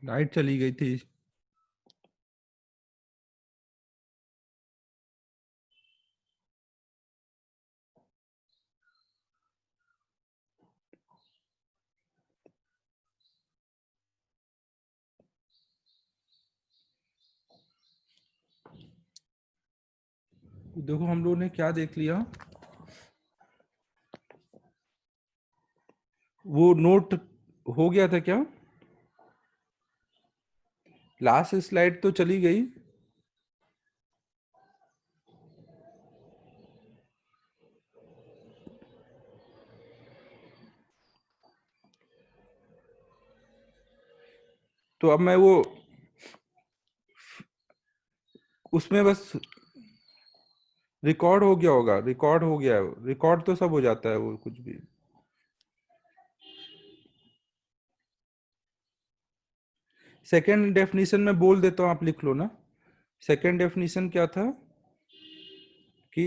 Light चली गई थी। देखो हम लोगों ने क्या देख लिया, वो नोट हो गया था क्या? लास्ट स्लाइड तो चली गई। तो अब मैं वो उसमें बस रिकॉर्ड हो गया होगा, रिकॉर्ड हो गया है, रिकॉर्ड तो सब हो जाता है वो कुछ भी। सेकेंड डेफिनेशन में बोल देता हूँ, आप लिख लो ना। सेकेंड डेफिनेशन क्या था कि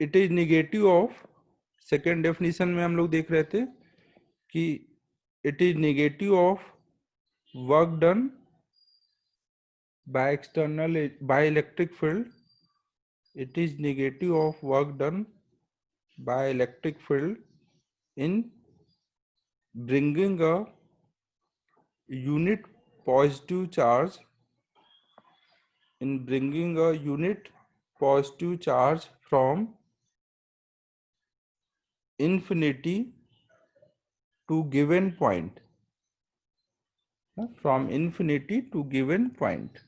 it is negative of, second definition में हम लोग देख रहे थे कि it is negative of work done by external by electric field, it is negative of work done by electric field in bringing a unit positive charge, in bringing a unit positive charge from infinity to given point, from infinity to given point.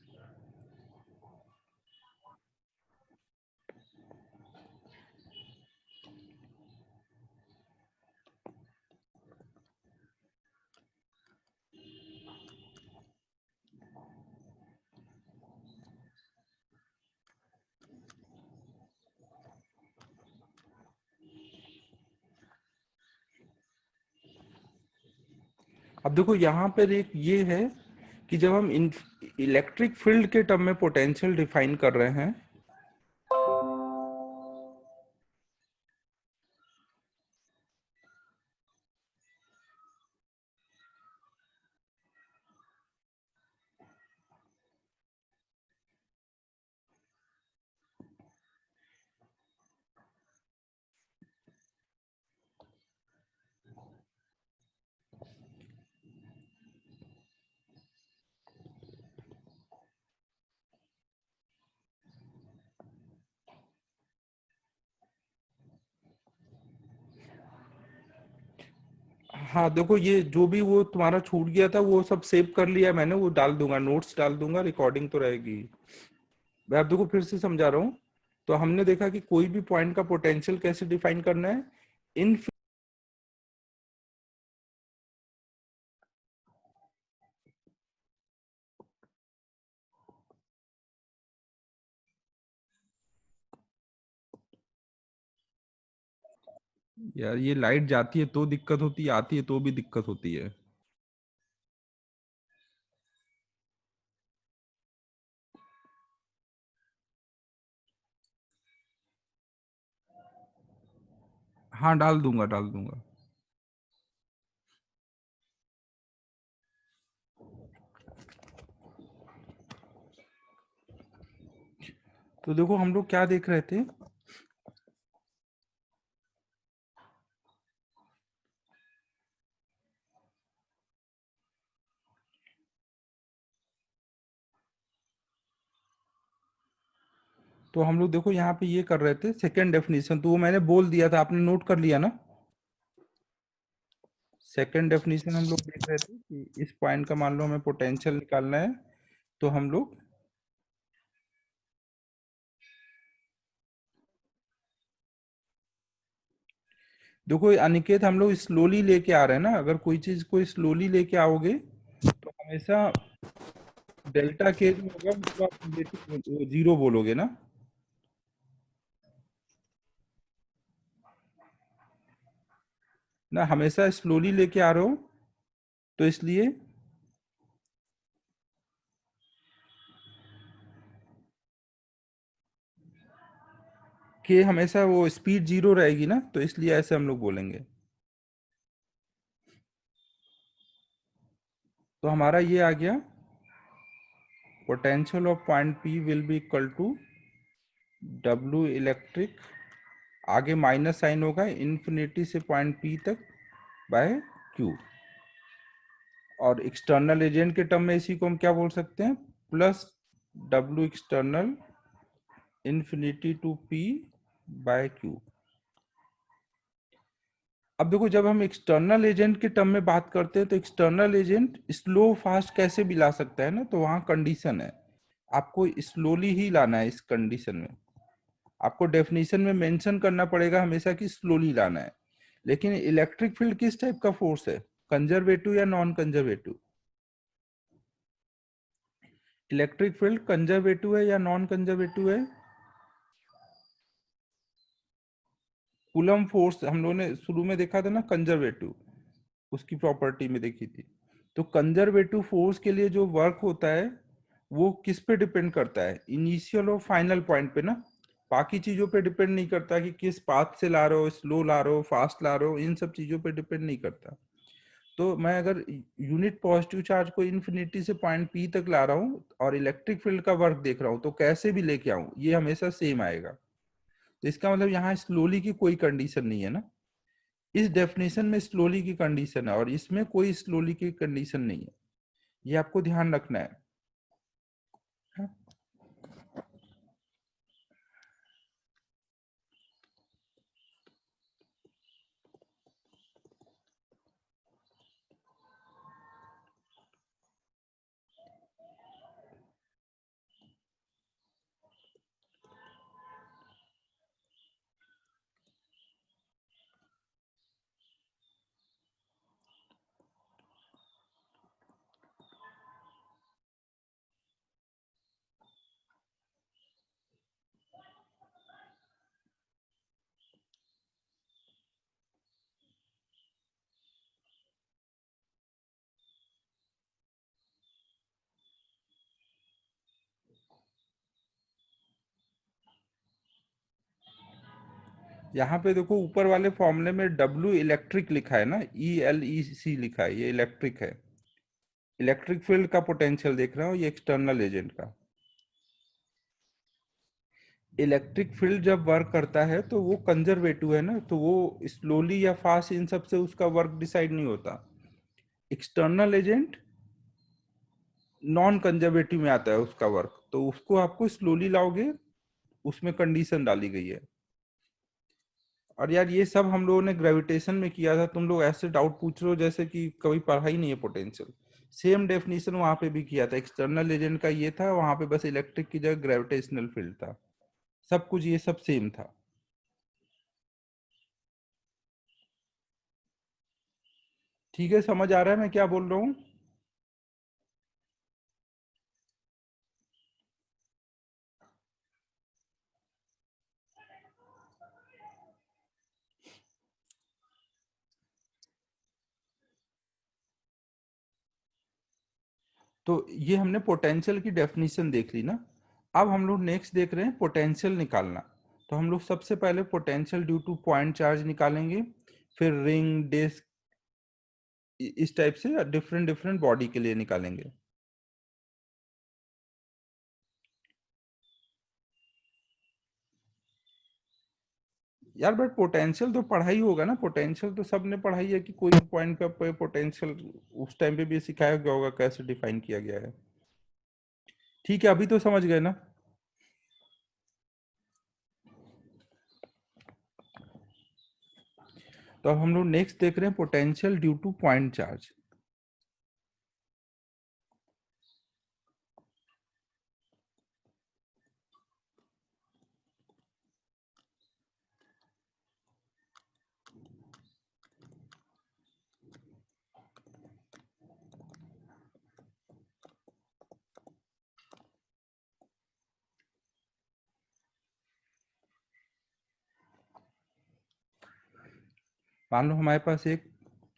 अब देखो यहाँ पर एक ये है कि जब हम इलेक्ट्रिक फील्ड के टर्म में पोटेंशियल डिफाइन कर रहे हैं, हाँ देखो ये जो भी वो तुम्हारा छूट गया था वो सब सेव कर लिया मैंने, वो डाल दूंगा, नोट्स डाल दूंगा, रिकॉर्डिंग तो रहेगी। मैं आप देखो फिर से समझा रहा हूँ। तो हमने देखा कि कोई भी पॉइंट का पोटेंशियल कैसे डिफाइन करना है, इन, यार ये लाइट जाती है तो दिक्कत होती है, आती है तो भी दिक्कत होती है। हाँ डाल दूंगा, डाल दूंगा। तो देखो हम लोग क्या देख रहे थे, तो हम लोग देखो यहाँ पे ये कर रहे थे सेकेंड डेफिनेशन, तो वो मैंने बोल दिया था, आपने नोट कर लिया ना। सेकेंड डेफिनेशन हम लोग देख रहे थे कि इस पॉइंट का मान लो हमें पोटेंशियल निकालना है, तो हम लोग देखो अनिकेत, हम लोग स्लोली लेके आ रहे हैं ना, अगर कोई चीज को स्लोली लेके आओगे तो हमेशा डेल्टा के जो होगा उसको आप नेगेटिव जीरो बोलोगे ना। ना हमेशा स्लोली लेके आ रहे हो, तो इसलिए कि हमेशा वो स्पीड जीरो रहेगी ना, तो इसलिए ऐसे हम लोग बोलेंगे। तो हमारा ये आ गया, potential of point P will be equal to W electric, आगे माइनस साइन होगा इन्फिनिटी से पॉइंट पी तक बाय क्यू, और एक्सटर्नल एजेंट के टर्म में इसी को हम क्या बोल सकते हैं, plus W external infinity to P by Q. अब देखो, जब हम एक्सटर्नल एजेंट के टर्म में बात करते हैं तो एक्सटर्नल एजेंट स्लो फास्ट कैसे भी ला सकता है ना, तो वहां कंडीशन है, आपको स्लोली ही लाना है। इस कंडीशन में आपको डेफिनेशन में मेंशन करना पड़ेगा हमेशा कि स्लोली लाना है। लेकिन इलेक्ट्रिक फील्ड किस टाइप का फोर्स है, कंजर्वेटिव या non conservative? Electric field conservative है या नॉन कंजर्वेटिव है? कूलम फोर्स हम लोगों ने शुरू में देखा था ना, कंजर्वेटिव, उसकी प्रॉपर्टी में देखी थी। तो कंजर्वेटिव फोर्स के लिए जो वर्क होता है वो किस पे डिपेंड करता है, इनिशियल और फाइनल पॉइंट पे ना, बाकी चीजों पे डिपेंड नहीं करता कि किस पाथ से ला रहे हो, स्लो ला रहे हो, फास्ट ला रहे हो, इन सब चीजों पे डिपेंड नहीं करता। तो मैं अगर यूनिट पॉजिटिव चार्ज को इन्फिनिटी से पॉइंट पी तक ला रहा हूँ और इलेक्ट्रिक फील्ड का वर्क देख रहा हूँ, तो कैसे भी लेके आऊं ये हमेशा सेम आएगा। तो इसका मतलब यहाँ स्लोली की कोई कंडीशन नहीं है ना, इस डेफिनेशन में स्लोली की कंडीशन है और इसमें कोई स्लोली की कंडीशन नहीं है, ये आपको ध्यान रखना है। हाँ? यहाँ पे देखो ऊपर वाले फॉर्मूले में डब्ल्यू इलेक्ट्रिक लिखा है ना, ELEC लिखा है, ये इलेक्ट्रिक है। इलेक्ट्रिक फील्ड का पोटेंशियल देख रहा हूँ, ये एक्सटर्नल एजेंट का। इलेक्ट्रिक फील्ड जब वर्क करता है तो वो कंजर्वेटिव है ना, तो वो स्लोली या फास्ट इन सब से उसका वर्क डिसाइड नहीं होता। एक्सटर्नल एजेंट नॉन कंजर्वेटिव में आता है उसका वर्क, तो उसको आपको स्लोली लाओगे, उसमें कंडीशन डाली गई है। और यार ये सब हम लोगों ने ग्रेविटेशन में किया था, तुम लोग ऐसे डाउट पूछ रहे हो जैसे कि कभी पढ़ा ही नहीं है पोटेंशियल। सेम डेफिनेशन वहां पे भी किया था, एक्सटर्नल एजेंट का ये था, वहां पे बस इलेक्ट्रिक की जगह ग्रेविटेशनल फील्ड था, सब कुछ ये सब सेम था। ठीक है, समझ आ रहा है मैं क्या बोल रहा हूँ? तो ये हमने पोटेंशियल की डेफिनेशन देख ली ना। अब हम लोग नेक्स्ट देख रहे हैं पोटेंशियल निकालना। तो हम लोग सबसे पहले potential due two point charge निकालेंगे, फिर रिंग, डिस्क, इस टाइप से डिफरेंट डिफरेंट बॉडी के लिए निकालेंगे। यार बट पोटेंशियल तो पढ़ाई होगा ना, पोटेंशियल तो सबने पढ़ाई है कि कोई पॉइंट पे पोटेंशियल उस टाइम पे भी सिखाया गया होगा कैसे डिफाइन किया गया है। ठीक है, अभी तो समझ गए ना। तो अब हम लोग नेक्स्ट देख रहे हैं potential due two point charge. मान लो हमारे पास एक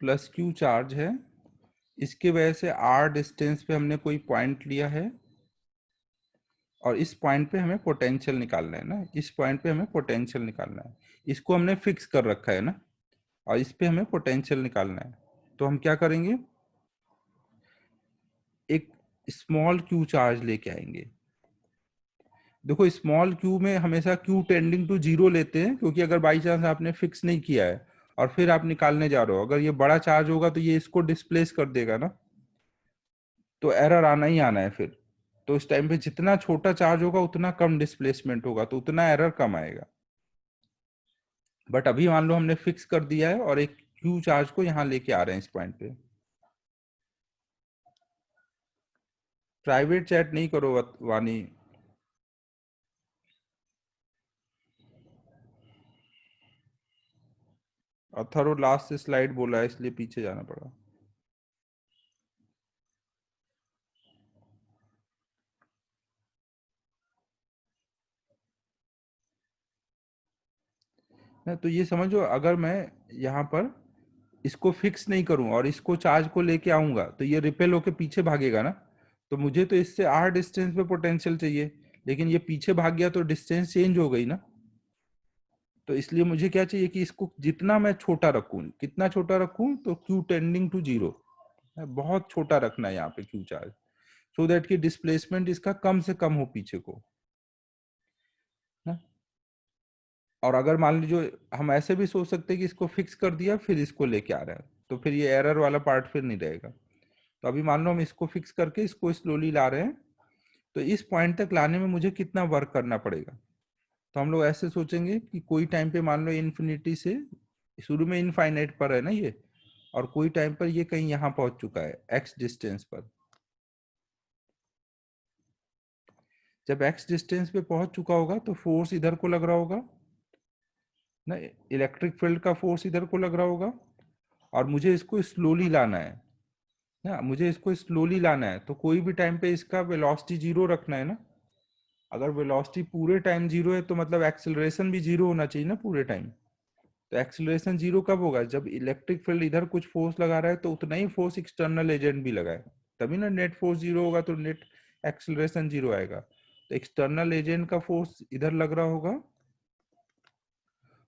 प्लस क्यू चार्ज है, इसके वजह से आर डिस्टेंस पे हमने कोई पॉइंट लिया है और इस पॉइंट पे हमें पोटेंशियल निकालना है ना, इस पॉइंट पे हमें पोटेंशियल निकालना है। इसको हमने फिक्स कर रखा है ना, और इस पे हमें पोटेंशियल निकालना है। तो हम क्या करेंगे, एक स्मॉल क्यू चार्ज लेके आएंगे। देखो स्मॉल क्यू में हमेशा क्यू टेंडिंग टू जीरो लेते हैं, क्योंकि अगर बाई चांस आपने फिक्स नहीं किया है और फिर आप निकालने जा रहे हो, अगर ये बड़ा चार्ज होगा तो ये इसको डिस्प्लेस कर देगा ना, तो एरर आना ही आना है फिर। तो इस टाइम पे जितना छोटा चार्ज होगा उतना कम डिस्प्लेसमेंट होगा, तो उतना एरर कम आएगा। बट अभी मान लो हमने फिक्स कर दिया है और एक क्यू चार्ज को यहाँ लेके आ रहे हैं इस पॉइंट पे। प्राइवेट चैट नहीं करो वानी। अथर्व लास्ट स्लाइड बोला है इसलिए पीछे जाना पड़ा। ना तो ये समझो, अगर मैं यहाँ पर इसको फिक्स नहीं करूं और इसको चार्ज को लेके आऊंगा तो ये रिपेल होके पीछे भागेगा ना। तो मुझे तो इससे आर डिस्टेंस पे पोटेंशियल चाहिए, लेकिन ये पीछे भाग गया तो डिस्टेंस चेंज हो गई ना। तो इसलिए मुझे क्या चाहिए कि इसको जितना मैं छोटा रखूं, कितना छोटा रखूं, तो क्यू टेंडिंग टू जीरो, बहुत छोटा रखना है यहाँ पे क्यू चार्ज, सो दैट कि डिस्प्लेसमेंट इसका कम से कम हो पीछे को ना। और अगर मान लीजिए हम ऐसे भी सोच सकते हैं कि इसको फिक्स कर दिया फिर इसको लेके आ रहे हैं, तो फिर ये एरर वाला पार्ट फिर नहीं रहेगा। तो अभी मान लो हम इसको फिक्स करके इसको स्लोली ला रहे हैं, तो इस पॉइंट तक लाने में मुझे कितना वर्क करना पड़ेगा। तो हम लोग ऐसे सोचेंगे कि कोई टाइम पे मान लो इन्फिनिटी से, शुरू में इनफाइनाइट पर है ना ये, और कोई टाइम पर ये कहीं यहाँ पहुंच चुका है एक्स डिस्टेंस पर। जब एक्स डिस्टेंस पे पहुंच चुका होगा तो फोर्स इधर को लग रहा होगा ना, इलेक्ट्रिक फील्ड का फोर्स इधर को लग रहा होगा, और मुझे इसको स्लोली लाना है ना, मुझे इसको स्लोली लाना है, तो कोई भी टाइम पे इसका वेलोसिटी जीरो रखना है ना। अगर वेलोसिटी पूरे टाइम जीरो है तो मतलब एक्सेलरेशन भी जीरो होना चाहिए ना पूरे टाइम। तो एक्सेलरेशन जीरो कब होगा, जब इलेक्ट्रिक फील्ड इधर कुछ फोर्स लगा रहा है तो उतना ही फोर्स एक्सटर्नल एजेंट भी लगाए, तभी ना नेट फोर्स जीरो होगा, तो नेट एक्सेलरेशन जीरो आएगा। तो एक्सटर्नल एजेंट का फोर्स इधर लग रहा होगा,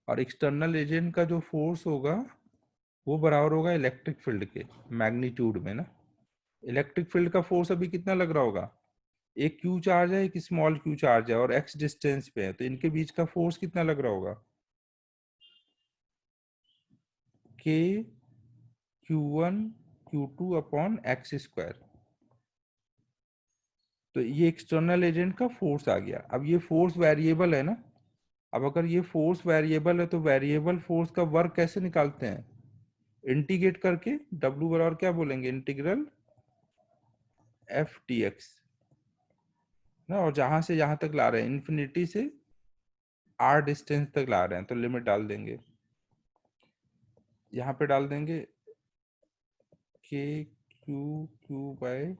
और एक्सटर्नल एजेंट का जो फोर्स होगा वो बराबर होगा इलेक्ट्रिक फील्ड के मैग्नीट्यूड में ना। इलेक्ट्रिक फील्ड का फोर्स अभी कितना लग रहा होगा, एक क्यू चार्ज है एक स्मॉल क्यू चार्ज है और एक्स डिस्टेंस पे है, तो इनके बीच का फोर्स कितना लग रहा होगा, के Q one Q two upon x square. तो ये एक्सटर्नल एजेंट का फोर्स आ गया। अब ये फोर्स वेरिएबल है ना, अब अगर ये फोर्स वेरिएबल है तो वेरिएबल फोर्स का वर्क कैसे निकालते हैं, इंटीग्रेट करके, डब्ल्यू बराबर क्या बोलेंगे, इंटीग्रल एफ टी एक्स ना, और जहां से यहां तक ला रहे हैं इन्फिनिटी से आर डिस्टेंस तक ला रहे हैं, तो लिमिट डाल देंगे, यहाँ पे डाल देंगे K Q Q by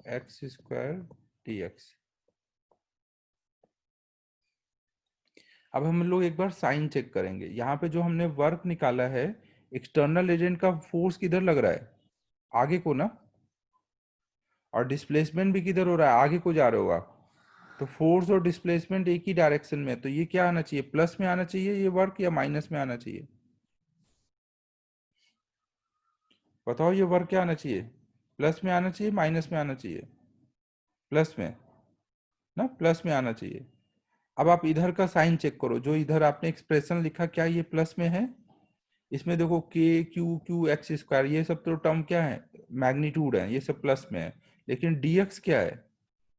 X square D X. अब हम लोग एक बार साइन चेक करेंगे, यहाँ पे जो हमने वर्क निकाला है, एक्सटर्नल एजेंट का फोर्स किधर लग रहा है, आगे को ना, और डिस्प्लेसमेंट भी किधर हो रहा है, आगे को जा रहे हो आप। तो फोर्स और डिस्प्लेसमेंट एक ही डायरेक्शन में है, तो ये क्या आना चाहिए, प्लस में आना चाहिए ये वर्क, या माइनस में आना चाहिए, बताओ ये वर्क क्या आना चाहिए, प्लस में आना चाहिए माइनस में आना चाहिए, प्लस में ना, प्लस में आना चाहिए। अब आप इधर का साइन चेक करो, जो इधर आपने एक्सप्रेशन लिखा क्या ये प्लस में है, इसमें देखो के क्यू क्यू एक्स स्क्वायर ये सब तो टर्म क्या है, मैग्नीट्यूड है, ये सब प्लस में है। लेकिन dx क्या है,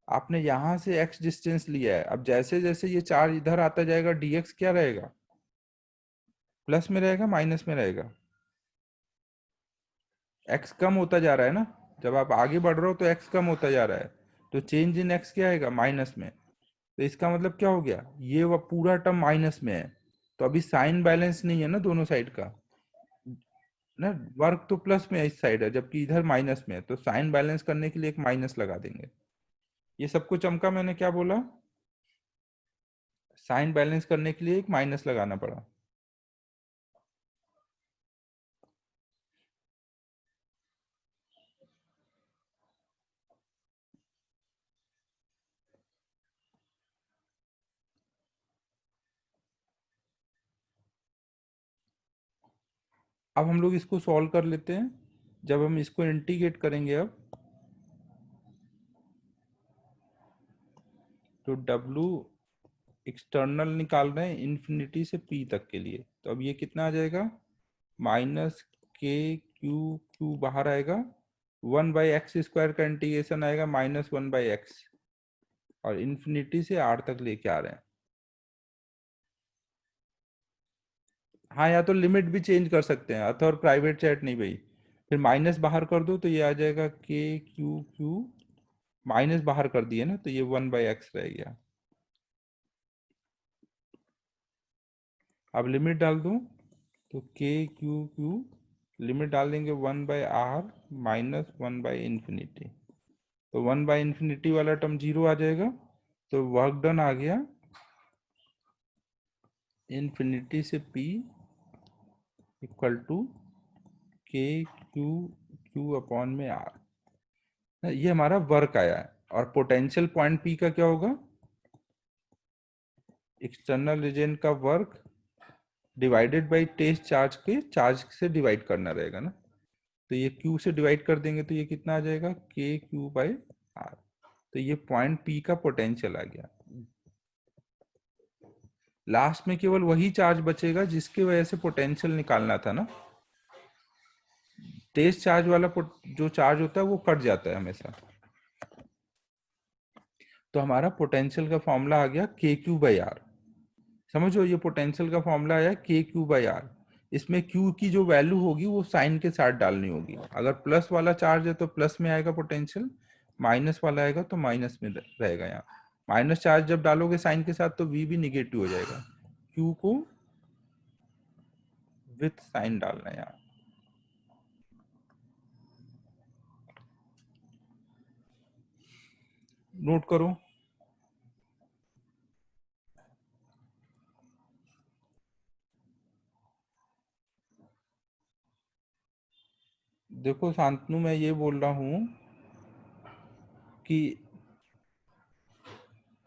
आपने यहां से x डिस्टेंस लिया है, अब जैसे जैसे ये चार्ज इधर आता जाएगा dx क्या रहेगा, प्लस में रहेगा माइनस में रहेगा, x कम होता जा रहा है ना, जब आप आगे बढ़ रहे हो तो x कम होता जा रहा है, तो चेंज इन x क्या आएगा, माइनस में। तो इसका मतलब क्या हो गया, ये वह पूरा टर्म माइनस में है, तो अभी साइन बैलेंस नहीं है ना दोनों साइड का ना, वर्क तो प्लस में इस साइड है जबकि इधर माइनस में है, तो साइन बैलेंस करने के लिए एक माइनस लगा देंगे। ये सब कुछ चमका, मैंने क्या बोला, साइन बैलेंस करने के लिए एक माइनस लगाना पड़ा। अब हम लोग इसको सॉल्व कर लेते हैं, जब हम इसको इंटीग्रेट करेंगे अब, तो W एक्सटर्नल निकाल रहे हैं इन्फिनिटी से P तक के लिए, तो अब ये कितना आ जाएगा, माइनस के क्यू, क्यू बाहर आएगा, 1/x² का इंटीग्रेशन आएगा -1/x, और इन्फिनिटी से R तक लेके आ रहे हैं। हाँ, या तो लिमिट भी चेंज कर सकते हैं, अथवा प्राइवेट चैट नहीं भाई, फिर माइनस बाहर कर दो तो ये आ जाएगा के क्यू क्यू, माइनस बाहर कर दिए ना तो ये 1/x रह गया। अब लिमिट डाल दो तो के क्यू क्यू, लिमिट डाल देंगे 1/r -1/इंफिनिटी, तो 1/इंफिनिटी वाला टर्म 0 आ जाएगा, तो वर्क डन आ गया इन्फिनिटी से P equal to K Q Q upon में R। ये हमारा वर्क आया है, और पोटेंशियल पॉइंट P का क्या होगा, एक्सटर्नल रीजन का work divided by test charge के चार्ज से डिवाइड करना रहेगा ना, तो ये Q से डिवाइड कर देंगे तो ये कितना आ जाएगा, के क्यू बाई आर। तो ये पॉइंट P का पोटेंशियल आ गया। लास्ट में केवल वही चार्ज बचेगा जिसकी वजह से पोटेंशियल निकालना था ना, टेस्ट चार्ज वाला जो चार्ज होता है वो कट जाता है हमेशा। तो हमारा पोटेंशियल का फॉर्मूला आ गया के क्यू बाई आर। समझो, ये पोटेंशियल का फॉर्मूला आया के क्यू बाई आर। इसमें क्यू की जो वैल्यू होगी वो साइन के साथ डालनी होगी। अगर प्लस वाला चार्ज है तो प्लस में आएगा पोटेंशियल, माइनस वाला आएगा तो माइनस में रहेगा। यहाँ माइनस चार्ज जब डालोगे साइन के साथ तो वी भी निगेटिव हो जाएगा। क्यू को विथ साइन डालना है यहाँ। नोट करो, देखो शांतनु, मैं ये बोल रहा हूं कि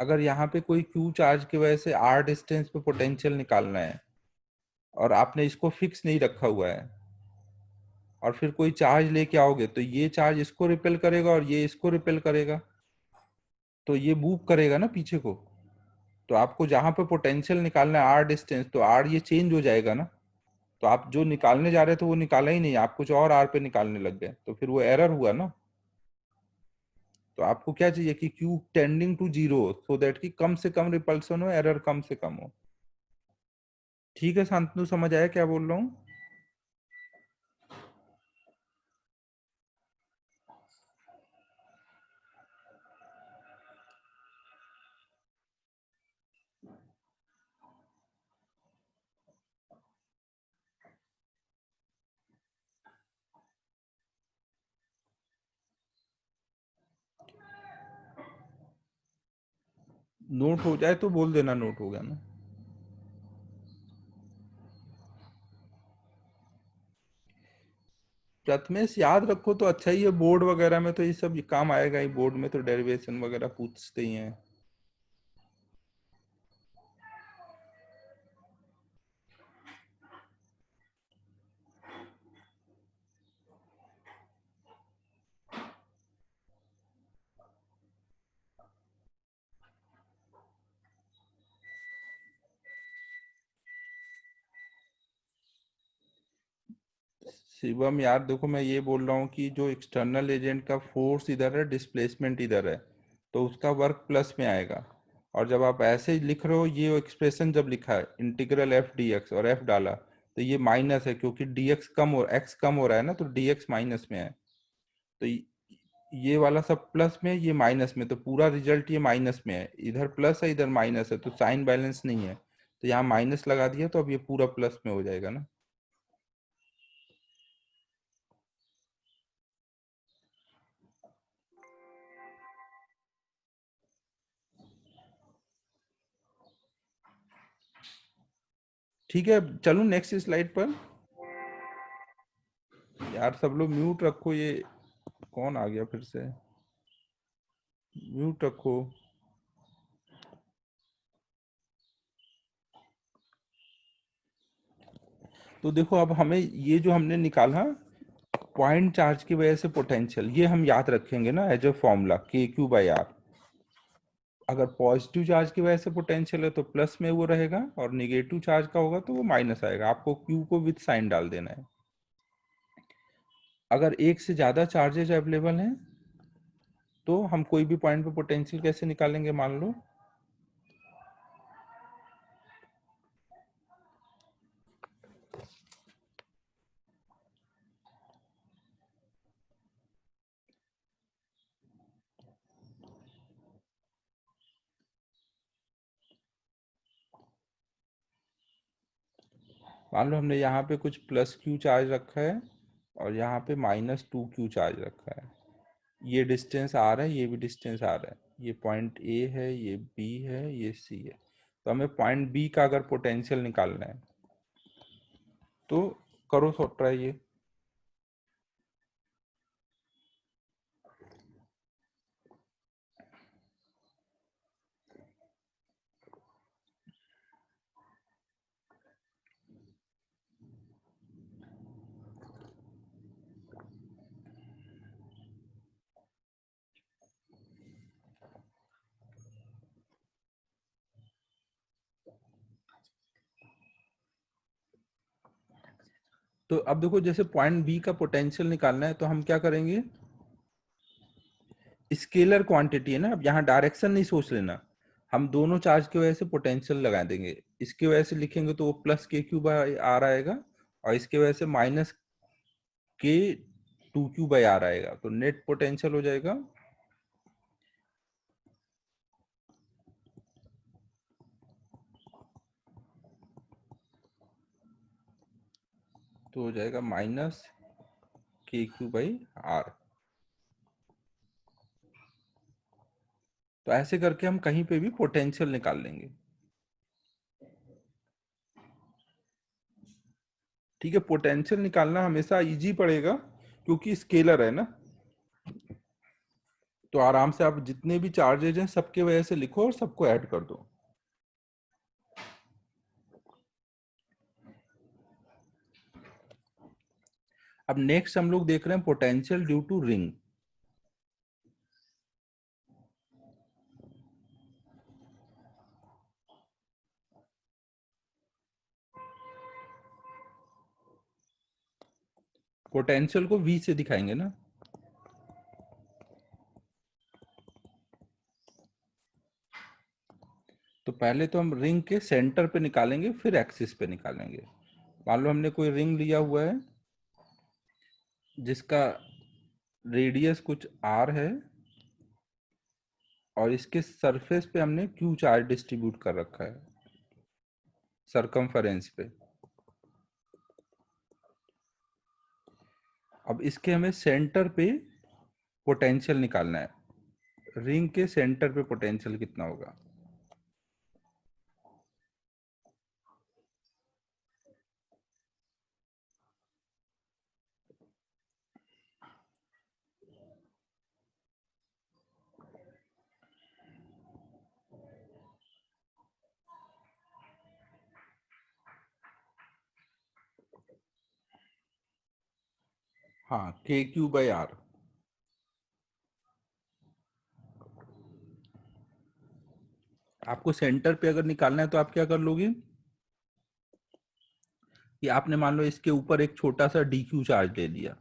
अगर यहाँ पे कोई क्यू चार्ज की वजह से आर डिस्टेंस पे पोटेंशियल निकालना है और आपने इसको फिक्स नहीं रखा हुआ है, और फिर कोई चार्ज लेके आओगे तो ये चार्ज इसको रिपेल करेगा और ये इसको रिपेल करेगा, तो ये मूव करेगा ना पीछे को। तो आपको जहां पे पोटेंशियल निकालना है आर डिस्टेंस, तो आर ये चेंज हो जाएगा ना। तो आप जो निकालने जा रहे थे वो निकाला ही नहीं, आप कुछ और आर पे निकालने लग गए, तो फिर वो एरर हुआ ना। तो आपको क्या चाहिए कि Q tending to 0, so that कि कम से कम रिपल्सन हो, एरर कम से कम हो। ठीक है शांतनु, समझ आया क्या बोल रहा हूँ? नोट हो जाए तो बोल देना नोट हो गया ना। प्रथमेश याद रखो तो अच्छा ही है, बोर्ड वगैरह में तो ये सब काम आएगा ही, बोर्ड में तो डेरिवेशन वगैरह पूछते ही हैं। शिवम यार देखो, मैं ये बोल रहा हूँ कि जो एक्सटर्नल एजेंट का फोर्स इधर है, डिस्प्लेसमेंट इधर है, तो उसका वर्क प्लस में आएगा। और जब आप ऐसे ही लिख रहे हो, ये एक्सप्रेशन जब लिखा है इंटीग्रल एफ डी एक्स और एफ डाला, तो ये माइनस है क्योंकि डी एक्स कम हो, एक्स कम हो रहा है ना, तो डी एक्स माइनस में है। तो ये वाला सब प्लस में, ये माइनस में, तो पूरा रिजल्ट ये माइनस में है। इधर प्लस है इधर माइनस है, तो साइन बैलेंस नहीं है, तो यहाँ माइनस लगा दिया, तो अब ये पूरा प्लस में हो जाएगा ना। ठीक है, चलो नेक्स्ट स्लाइड पर। यार सब लोग म्यूट रखो, ये कौन आ गया फिर से, म्यूट रखो। तो देखो, अब हमें ये जो हमने निकाला पॉइंट चार्ज की वजह से पोटेंशियल, ये हम याद रखेंगे ना एज अ फॉर्मूला के क्यू बाई आर। अगर पॉजिटिव चार्ज की वजह से पोटेंशियल है तो प्लस में वो रहेगा, और निगेटिव चार्ज का होगा तो वो माइनस आएगा। आपको क्यू को विथ साइन डाल देना है। अगर एक से ज्यादा चार्जेज अवेलेबल हैं तो हम कोई भी पॉइंट पे पोटेंशियल कैसे निकालेंगे? मान लो हमने यहाँ पे कुछ प्लस क्यू चार्ज रखा है और यहाँ पे माइनस 2 क्यू चार्ज रखा है। ये डिस्टेंस आर है, ये भी डिस्टेंस आर है। ये पॉइंट ए है, ये बी है, ये सी है। तो हमें पॉइंट बी का अगर पोटेंशियल निकालना है तो करो सो ट्राई ये। तो अब देखो, जैसे पॉइंट बी का पोटेंशियल निकालना है तो हम क्या करेंगे? स्केलर क्वांटिटी है ना, अब यहाँ डायरेक्शन नहीं सोच लेना। हम दोनों चार्ज की वजह से पोटेंशियल लगा देंगे। इसकी वजह से लिखेंगे तो वो प्लस के क्यू बाई आर आएगा, और इसकी वजह से माइनस के 2 क्यू बाई आर आएगा। तो नेट पोटेंशियल हो जाएगा तो हो जाएगा माइनस के क्यू बाई आर। तो ऐसे करके हम कहीं पे भी पोटेंशियल निकाल लेंगे। ठीक है, पोटेंशियल निकालना हमेशा इजी पड़ेगा क्योंकि स्केलर है ना। तो आराम से आप जितने भी चार्जेज हैं सबके वजह से लिखो और सबको ऐड कर दो। अब नेक्स्ट हम लोग देख रहे हैं potential due to ring. Potential को V से दिखाएंगे ना। तो पहले तो हम रिंग के सेंटर पे निकालेंगे, फिर एक्सिस पे निकालेंगे। मान लो हमने कोई रिंग लिया हुआ है जिसका रेडियस कुछ r है, और इसके सरफेस पे हमने q चार्ज डिस्ट्रीब्यूट कर रखा है सरकमफेरेंस पे। अब इसके हमें सेंटर पे पोटेंशियल निकालना है। रिंग के सेंटर पे पोटेंशियल कितना होगा? हाँ, के क्यू बाई आर। आपको सेंटर पे अगर निकालना है तो आप क्या कर लोगे कि आपने मान लो इसके ऊपर एक छोटा सा डी क्यू चार्ज ले लिया।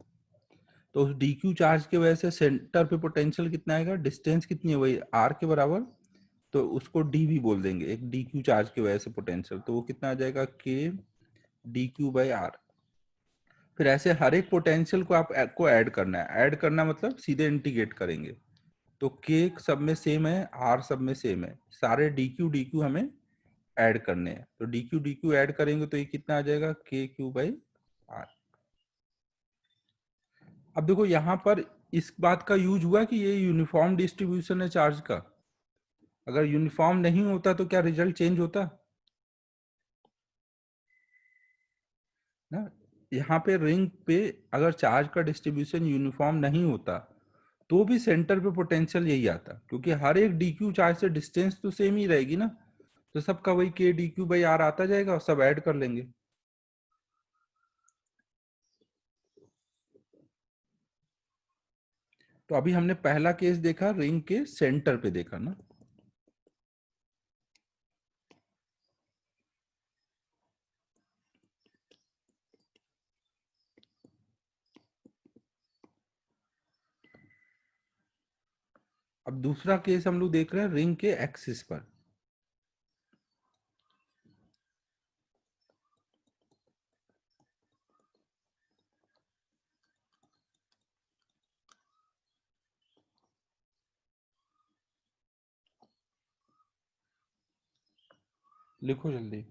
तो उस डी क्यू चार्ज की वजह से सेंटर पे पोटेंशियल कितना आएगा? डिस्टेंस कितनी है? वही आर के बराबर। तो उसको डी भी बोल देंगे, एक डी क्यू चार्ज की वजह से पोटेंशियल। तो वो कितना आ जाएगा? के डी क्यू बाई आर। फिर ऐसे हर एक पोटेंशियल को आपको ऐड करना है। ऐड करना मतलब सीधे इंटीग्रेट करेंगे। तो के सब में सेम है, आर सब में सेम है। सारे डी क्यू हमें ऐड करने हैं। तो डी क्यू ऐड करेंगे तो ये कितना आ जाएगा? के क्यू बाई आर। अब देखो यहाँ पर इस बात का यूज हुआ कि ये यूनिफॉर्म डिस्ट्रीब्यूशन है चार्ज का। अगर यूनिफॉर्म नहीं होता तो क्या रिजल्ट चेंज होता ना? यहाँ पे रिंग पे अगर चार्ज का डिस्ट्रीब्यूशन यूनिफॉर्म नहीं होता तो भी सेंटर पे पोटेंशियल यही आता, क्योंकि हर एक डी क्यू चार्ज से डिस्टेंस तो सेम ही रहेगी ना। तो सबका वही के डी क्यू बाई आर आता जाएगा और सब ऐड कर लेंगे। तो अभी हमने पहला केस देखा, रिंग के सेंटर पे देखा ना। अब दूसरा केस हम लोग देख रहे हैं रिंग के एक्सिस पर। लिखो जल्दी।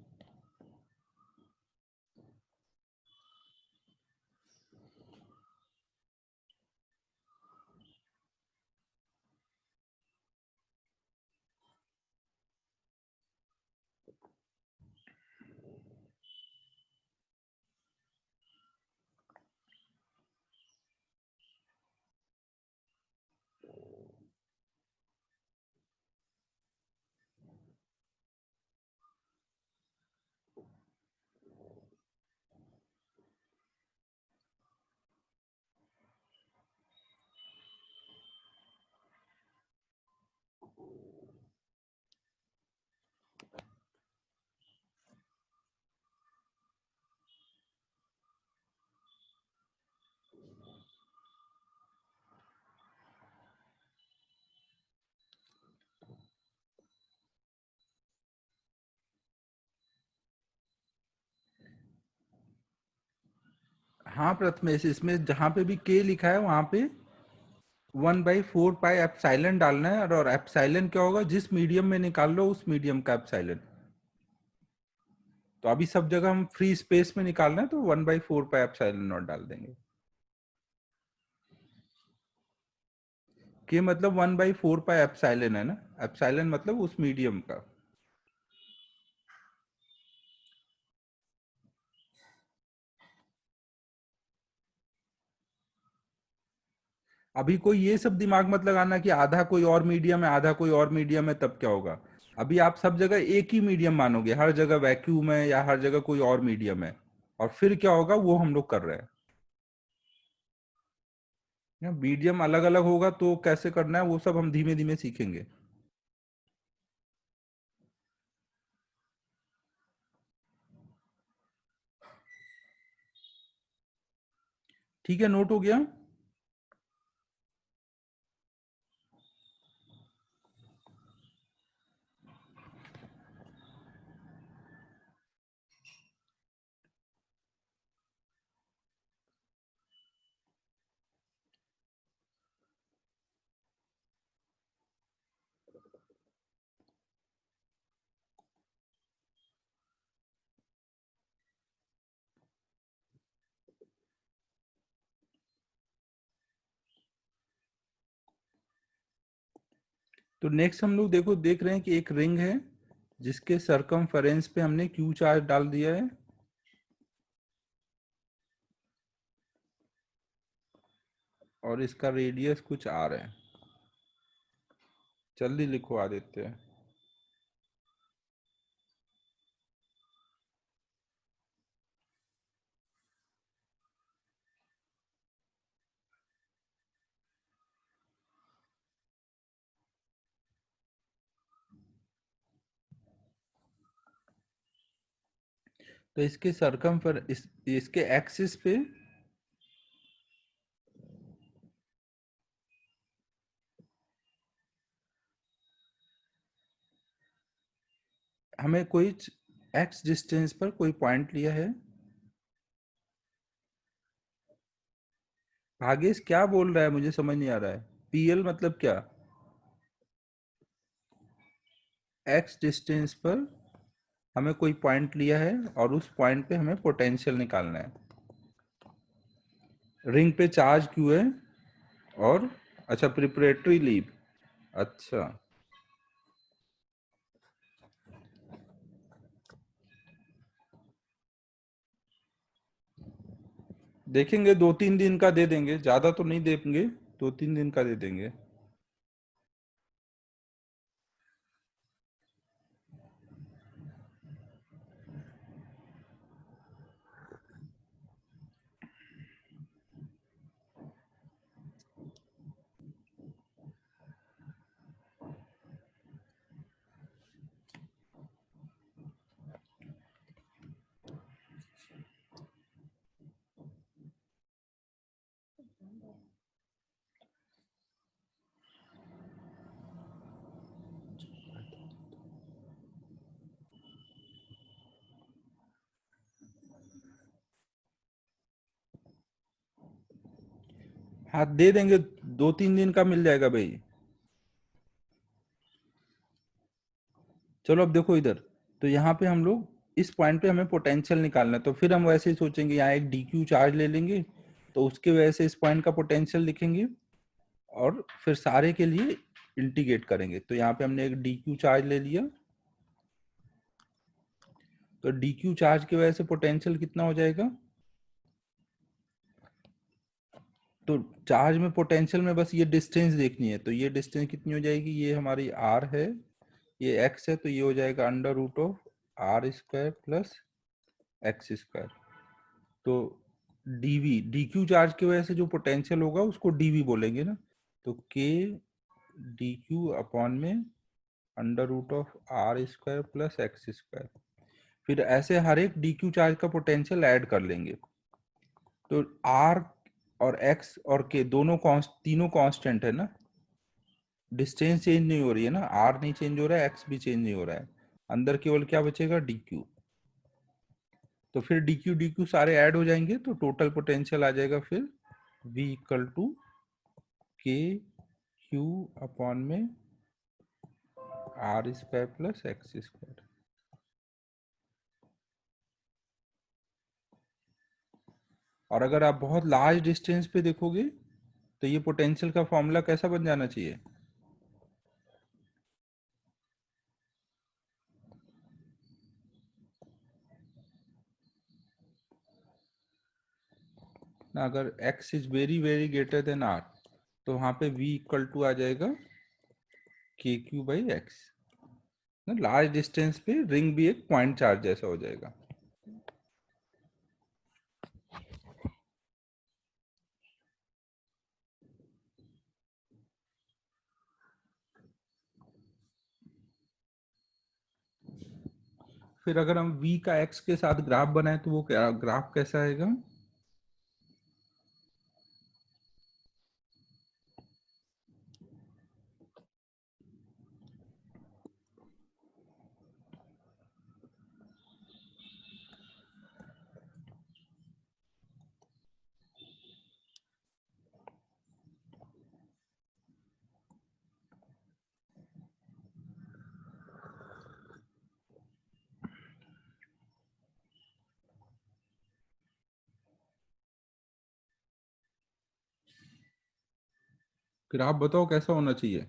हाँ प्रथमेश, इसमें जहां पे भी के लिखा है वहां पे 1/4 पाई एप्साइलन डालना है। और एप्साइलन क्या होगा, जिस मीडियम में निकाल लो उस मीडियम का एप्साइलन। तो अभी सब जगह हम फ्री स्पेस में निकालना है तो 1/4 पाई एप्साइलन नॉट डाल देंगे। के मतलब 1/4 पाई एप्साइलन है ना, एप्साइलन मतलब उस मीडियम का। अभी कोई ये सब दिमाग मत लगाना कि आधा कोई और मीडियम है आधा कोई और मीडियम है, तब क्या होगा। अभी आप सब जगह एक ही मीडियम मानोगे, हर जगह वैक्यूम है या हर जगह कोई और मीडियम है, और फिर क्या होगा वो हम लोग कर रहे हैं। मीडियम अलग अलग होगा तो कैसे करना है वो सब हम धीमे धीमे सीखेंगे। ठीक है, नोट हो गया। तो नेक्स्ट हम लोग देखो देख रहे हैं कि एक रिंग है जिसके सरकमफेरेंस पे हमने क्यू चार्ज डाल दिया है, और इसका रेडियस कुछ आर है। जल्दी लिखो आदित्य। तो इसके इसके एक्सिस पे हमें कोई एक्स डिस्टेंस पर कोई पॉइंट लिया है। भागेश क्या बोल रहा है, मुझे समझ नहीं आ रहा है। पीएल मतलब क्या। एक्स डिस्टेंस पर हमें कोई पॉइंट लिया है और उस पॉइंट पे हमें पोटेंशियल निकालना है। रिंग पे चार्ज क्यू है, और अच्छा प्रिपरेटरी लीव। अच्छा, देखेंगे 2-3 दिन का दे देंगे, ज्यादा तो नहीं देंगे, 2-3 दिन का दे देंगे। हाँ दे देंगे, 2-3 दिन का मिल जाएगा भाई। चलो अब देखो इधर, तो यहाँ पे हम लोग इस पॉइंट पे हमें पोटेंशियल निकालना है, तो फिर हम वैसे ही सोचेंगे, यहाँ एक डी क्यू चार्ज ले लेंगे, तो उसके वजह से इस पॉइंट का पोटेंशियल लिखेंगे और फिर सारे के लिए इंटीग्रेट करेंगे। तो यहाँ पे हमने एक डी क्यू चार्ज ले लिया, तो डी क्यू चार्ज की वजह से पोटेंशियल कितना हो जाएगा, तो चार्ज में पोटेंशियल में बस ये डिस्टेंस देखनी है, तो ये डिस्टेंस कितनी हो जाएगी, ये हमारी आर है, ये एक्स है, तो ये हो जाएगा under root of R square plus x square. तो डीवी डी क्यू चार्ज की वजह से जो पोटेंशियल होगा उसको डीवी बोलेंगे ना, तो के डी क्यू अपॉन में under root of R square plus x square. फिर ऐसे हर एक डी क्यू चार्ज का पोटेंशियल ऐड कर लेंगे। तो आर और एक्स और के दोनों तीनों कांस्टेंट है ना, डिस्टेंस चेंज नहीं हो रही है ना, आर नहीं चेंज हो रहा है, एक्स भी चेंज नहीं हो रहा है, अंदर केवल क्या बचेगा, डी क्यू। तो फिर डी क्यू सारे ऐड हो जाएंगे, तो टोटल पोटेंशियल आ जाएगा फिर V equal to K Q upon में R square plus x square. और अगर आप बहुत लार्ज डिस्टेंस पे देखोगे तो ये पोटेंशियल का फॉर्मूला कैसा बन जाना चाहिए, ना, अगर x is very very greater than r, तो वहां पे v इक्वल टू आ जाएगा के Q by x. Large distance पे रिंग भी एक पॉइंट चार्ज जैसा हो जाएगा। फिर अगर हम v का x के साथ ग्राफ बनाए तो वो ग्राफ कैसा आएगा, ग्राफ बताओ कैसा होना चाहिए।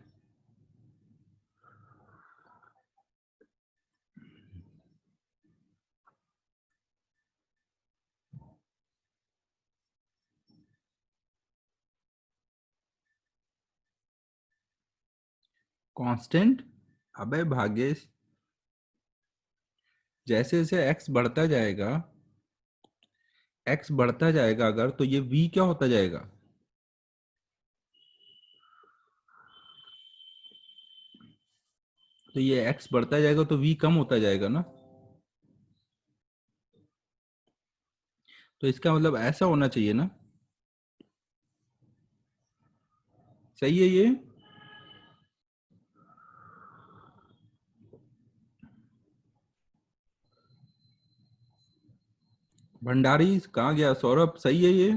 कांस्टेंट, अबे भाग्येश, जैसे जैसे x बढ़ता जाएगा, x बढ़ता जाएगा अगर, तो ये v क्या होता जाएगा, तो ये x बढ़ता जाएगा तो v कम होता जाएगा ना। तो इसका मतलब ऐसा होना चाहिए ना, सही है ये। भंडारी कहाँ गया, सौरभ सही है ये।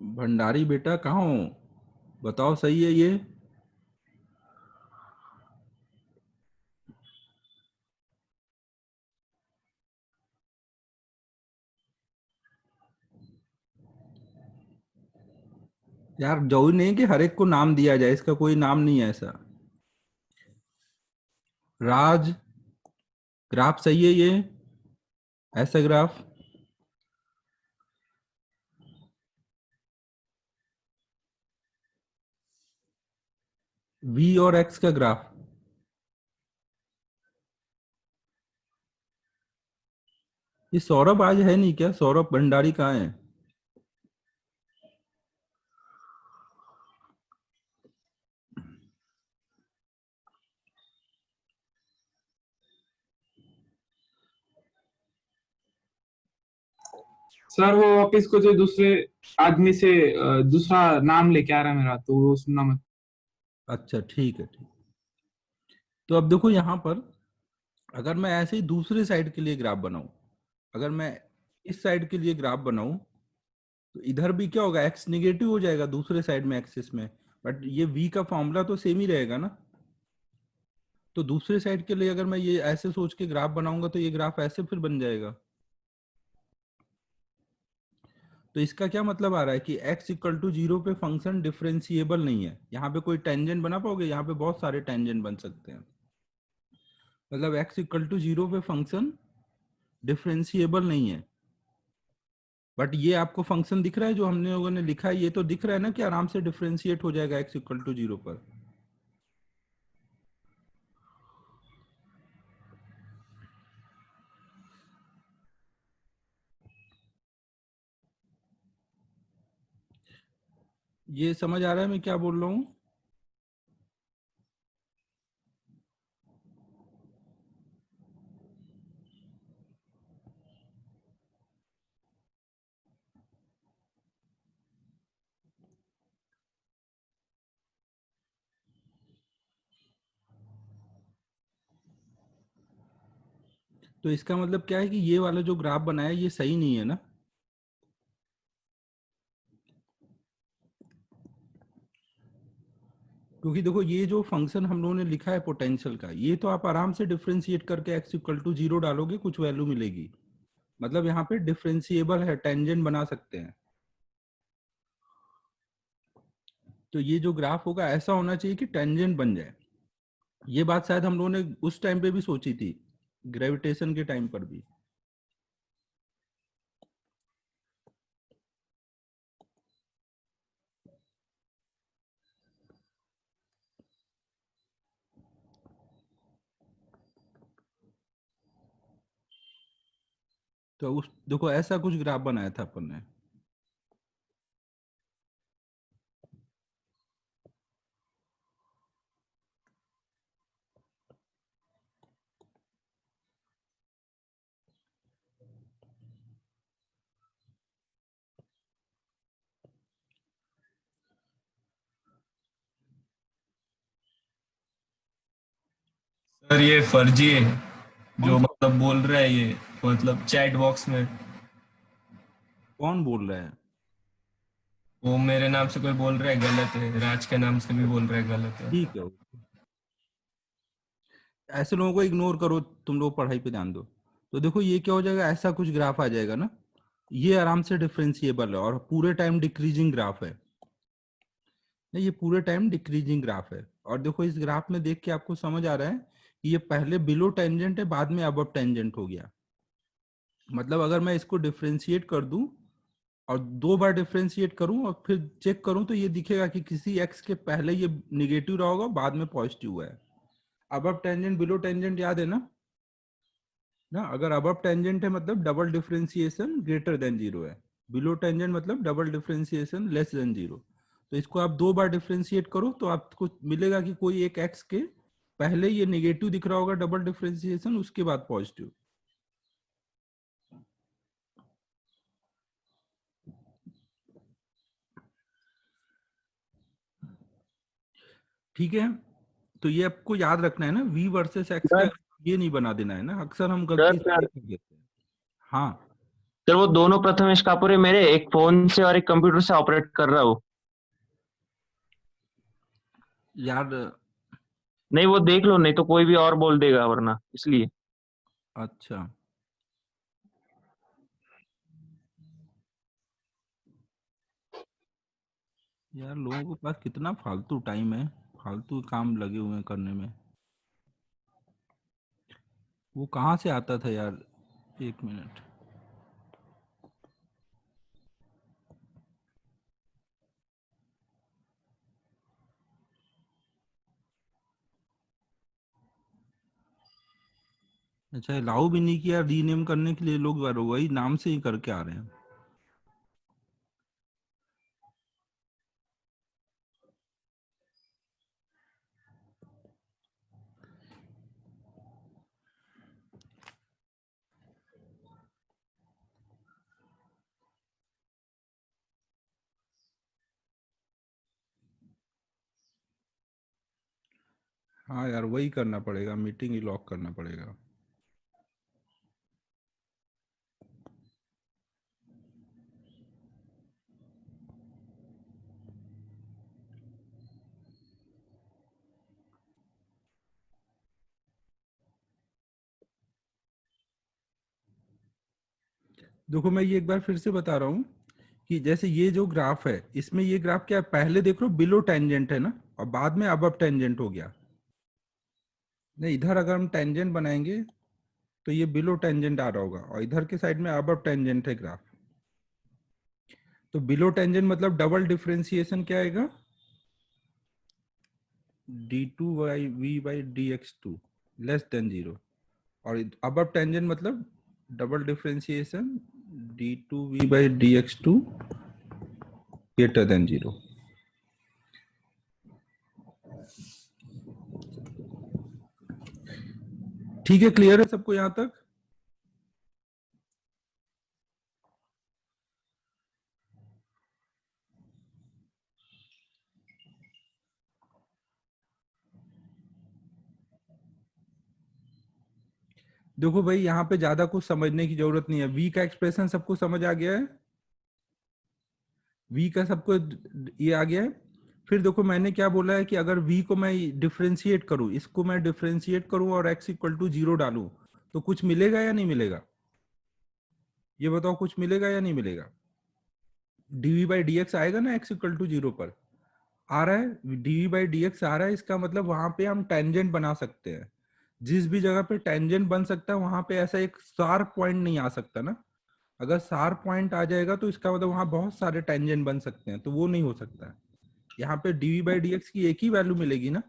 भंडारी बेटा कहाँ हो, बताओ सही है ये। यार जरूरी नहीं कि हर एक को नाम दिया जाए, इसका कोई नाम नहीं है ऐसा। राज, ग्राफ सही है ये, ऐसा ग्राफ, v और x का ग्राफ। ये सौरभ आज है नहीं क्या, सौरभ भंडारी कहाँ है। सर वो वापिस को जो दूसरे आदमी से दूसरा नाम लेके आ रहा है मेरा, तो वो सुनना मत। अच्छा ठीक है, ठीक। तो अब देखो यहाँ पर अगर मैं ऐसे ही दूसरे साइड के लिए ग्राफ बनाऊं, अगर मैं इस साइड के लिए ग्राफ बनाऊं, तो इधर भी क्या होगा, एक्स निगेटिव हो जाएगा दूसरे साइड में एक्सिस में, बट ये v का फॉर्मूला तो सेम ही रहेगा ना। तो दूसरे साइड के लिए अगर मैं ये ऐसे सोच के ग्राफ बनाऊंगा तो ये ग्राफ ऐसे फिर बन जाएगा। तो इसका क्या मतलब आ रहा है कि x इक्वल टू 0 पे फंक्शन डिफरेंशिएबल नहीं है। यहाँ पे कोई टेंजेंट बना पाओगे? यहाँ पे बहुत सारे टेंजेंट बन सकते हैं। मतलब x इक्वल टू 0 पे फंक्शन डिफरेंशिएबल नहीं है। बट ये आपको फंक्शन दिख रहा है जो हमने लोगों ने लिखा है, ये तो दिख रहा है ना कि आराम से डिफरेंशिएट हो जाएगा x इक्वल टू 0 पर। ये समझ आ रहा है मैं क्या बोल रहा हूँ? तो इसका मतलब क्या है कि ये वाला जो ग्राफ बनाया ये सही नहीं है ना। क्योंकि देखो ये जो फंक्शन हम लोगों ने लिखा है पोटेंशियल का, ये तो आप आराम से डिफरेंशिएट करके x इक्वल टू 0 डालोगे, कुछ वैल्यू मिलेगी। मतलब यहाँ पे डिफरेंशिएबल है, टेंजेंट बना सकते हैं। तो ये जो ग्राफ होगा ऐसा होना चाहिए कि टेंजेंट बन जाए। ये बात शायद हम लोगों ने उस टाइम पे भी सोची थी, ग्रेविटेशन के टाइम पर भी। तो उस देखो ऐसा कुछ ग्राफ बनाया था अपन ने। सर ये फर्जी है कौन जो सा? मतलब बोल रहा है ये, मतलब चैट बॉक्स में। कौन बोल रहा है? वो मेरे नाम से कोई बोल रहा है गलत है, राज के नाम से भी बोल रहा है गलत है। ठीक है, ऐसे लोगों को इग्नोर करो, तुम लोग पढ़ाई पे ध्यान दो। तो देखो ये क्या हो जाएगा, ऐसा कुछ ग्राफ आ जाएगा ना। ये आराम से डिफरेंशिएबल है और पूरे टाइम डिक्रीजिंग ग्राफ है। नहीं, ये पूरे टाइम डिक्रीजिंग ग्राफ है। और देखो इस ग्राफ में देख के आपको समझ आ रहा है कि ये पहले बिलो टेंजेंट है, बाद में अबव टेंजेंट हो गया। मतलब अगर मैं इसको डिफरेंशिएट कर दूं और 2 बार डिफरेंशिएट करूं और फिर चेक करूं, तो ये दिखेगा कि किसी एक्स के पहले ये निगेटिव रहा होगा, बाद में पॉजिटिव हुआ है। अबव टेंजेंट बिलो टेंजेंट याद है ना? ना, अगर अबव टेंजेंट है मतलब डबल डिफरेंशिएशन ग्रेटर देन 0 है, बिलो टेंजेंट मतलब डबल डिफरेंशिएशन लेस देन 0। तो इसको आप 2 बार डिफरेंशिएट करो तो आपको मिलेगा कि कोई एक एक्स के पहले ये नेगेटिव दिख रहा होगा डबल डिफरेंशिएशन, उसके बाद पॉजिटिव। ठीक है, तो ये आपको याद रखना है ना, v वर्सेस x का सर ये नहीं बना देना है ना, अक्सर हम सर गलती से सर ये कर देते हैं। हाँ सर वो दोनों प्रथमेश कापुरे मेरे एक फोन से और एक कंप्यूटर से ऑपरेट कर रहा हूँ। यार। नहीं वो देख लो, नहीं तो कोई भी और बोल देगा वरना इसलिए। अच्छा, यार लोगों के पास कितना फालतू टाइम है, फालतू काम लगे हुए हैं करने में। वो कहाँ से आता था यार? 1 मिनट। अच्छा, अलाउ भी नहीं किया रीनेम करने के लिए, लोग वही नाम से ही करके आ रहे हैं। हाँ यार, वही करना पड़ेगा, मीटिंग ही लॉक करना पड़ेगा। देखो मैं ये एक बार फिर से बता रहा हूँ कि जैसे ये जो ग्राफ है, इसमें ये ग्राफ क्या है, पहले देख लो बिलो टेंजेंट है ना, और बाद में अबव टेंजेंट हो गया। नहीं, इधर अगर हम टेंजेंट बनाएंगे तो ये बिलो टेंजेंट आ रहा होगा, और इधर के साइड में अबव टेंजेंट है ग्राफ। तो बिलो टेंजेंट मतलब डबल डिफरेंशिएशन क्या आएगा, d2 v/dx2 लेस देन 0। और अबव टेंजेंट मतलब double differentiation d2v/dx2 greater than 0। ठीक है, क्लियर है सबको यहां तक? देखो भाई, यहाँ पे ज्यादा कुछ समझने की जरूरत नहीं है। v का एक्सप्रेशन सबको समझ आ गया है? v का सबको ये आ गया है? फिर देखो मैंने क्या बोला है कि अगर v को मैं डिफरेंशिएट करूं, इसको मैं डिफरेंशिएट करूं और x इक्वल टू 0 डालूं, तो कुछ मिलेगा या नहीं मिलेगा? ये बताओ, कुछ मिलेगा या नहीं मिलेगा? dv/dx आएगा ना x इक्वल टू 0 पर? आ रहा है, dv/dx आ रहा है, इसका मतलब वहां पे हम टेंजेंट बना सकते हैं। जिस भी जगह पे टेंजेंट बन सकता है वहां पे ऐसा एक शार्प पॉइंट नहीं आ सकता ना। अगर शार्प पॉइंट आ जाएगा तो इसका मतलब वहां बहुत सारे टेंजेंट बन सकते हैं, तो वो नहीं हो सकता है। यहाँ पे dv/dx की एक ही वैल्यू मिलेगी ना,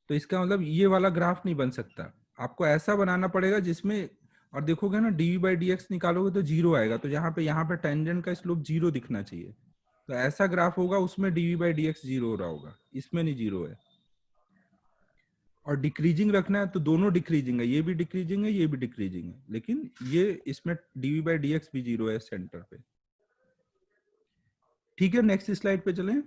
तो इसका मतलब ये वाला ग्राफ नहीं बन सकता। आपको ऐसा बनाना पड़ेगा जिसमें, और देखोगे ना dv/dx निकालोगे तो 0 आएगा, तो यहाँ पे टेंजेंट का स्लोप 0 दिखना चाहिए। तो ऐसा ग्राफ होगा, उसमें dv/dx 0 हो रहा होगा, इसमें नहीं 0 है। और डिक्रीजिंग रखना है तो दोनों डिक्रीजिंग है, ये भी डिक्रीजिंग है, ये भी डिक्रीजिंग है, लेकिन ये इसमें dv/dx भी 0 है सेंटर पे। ठीक है, नेक्स्ट स्लाइड पे चलें।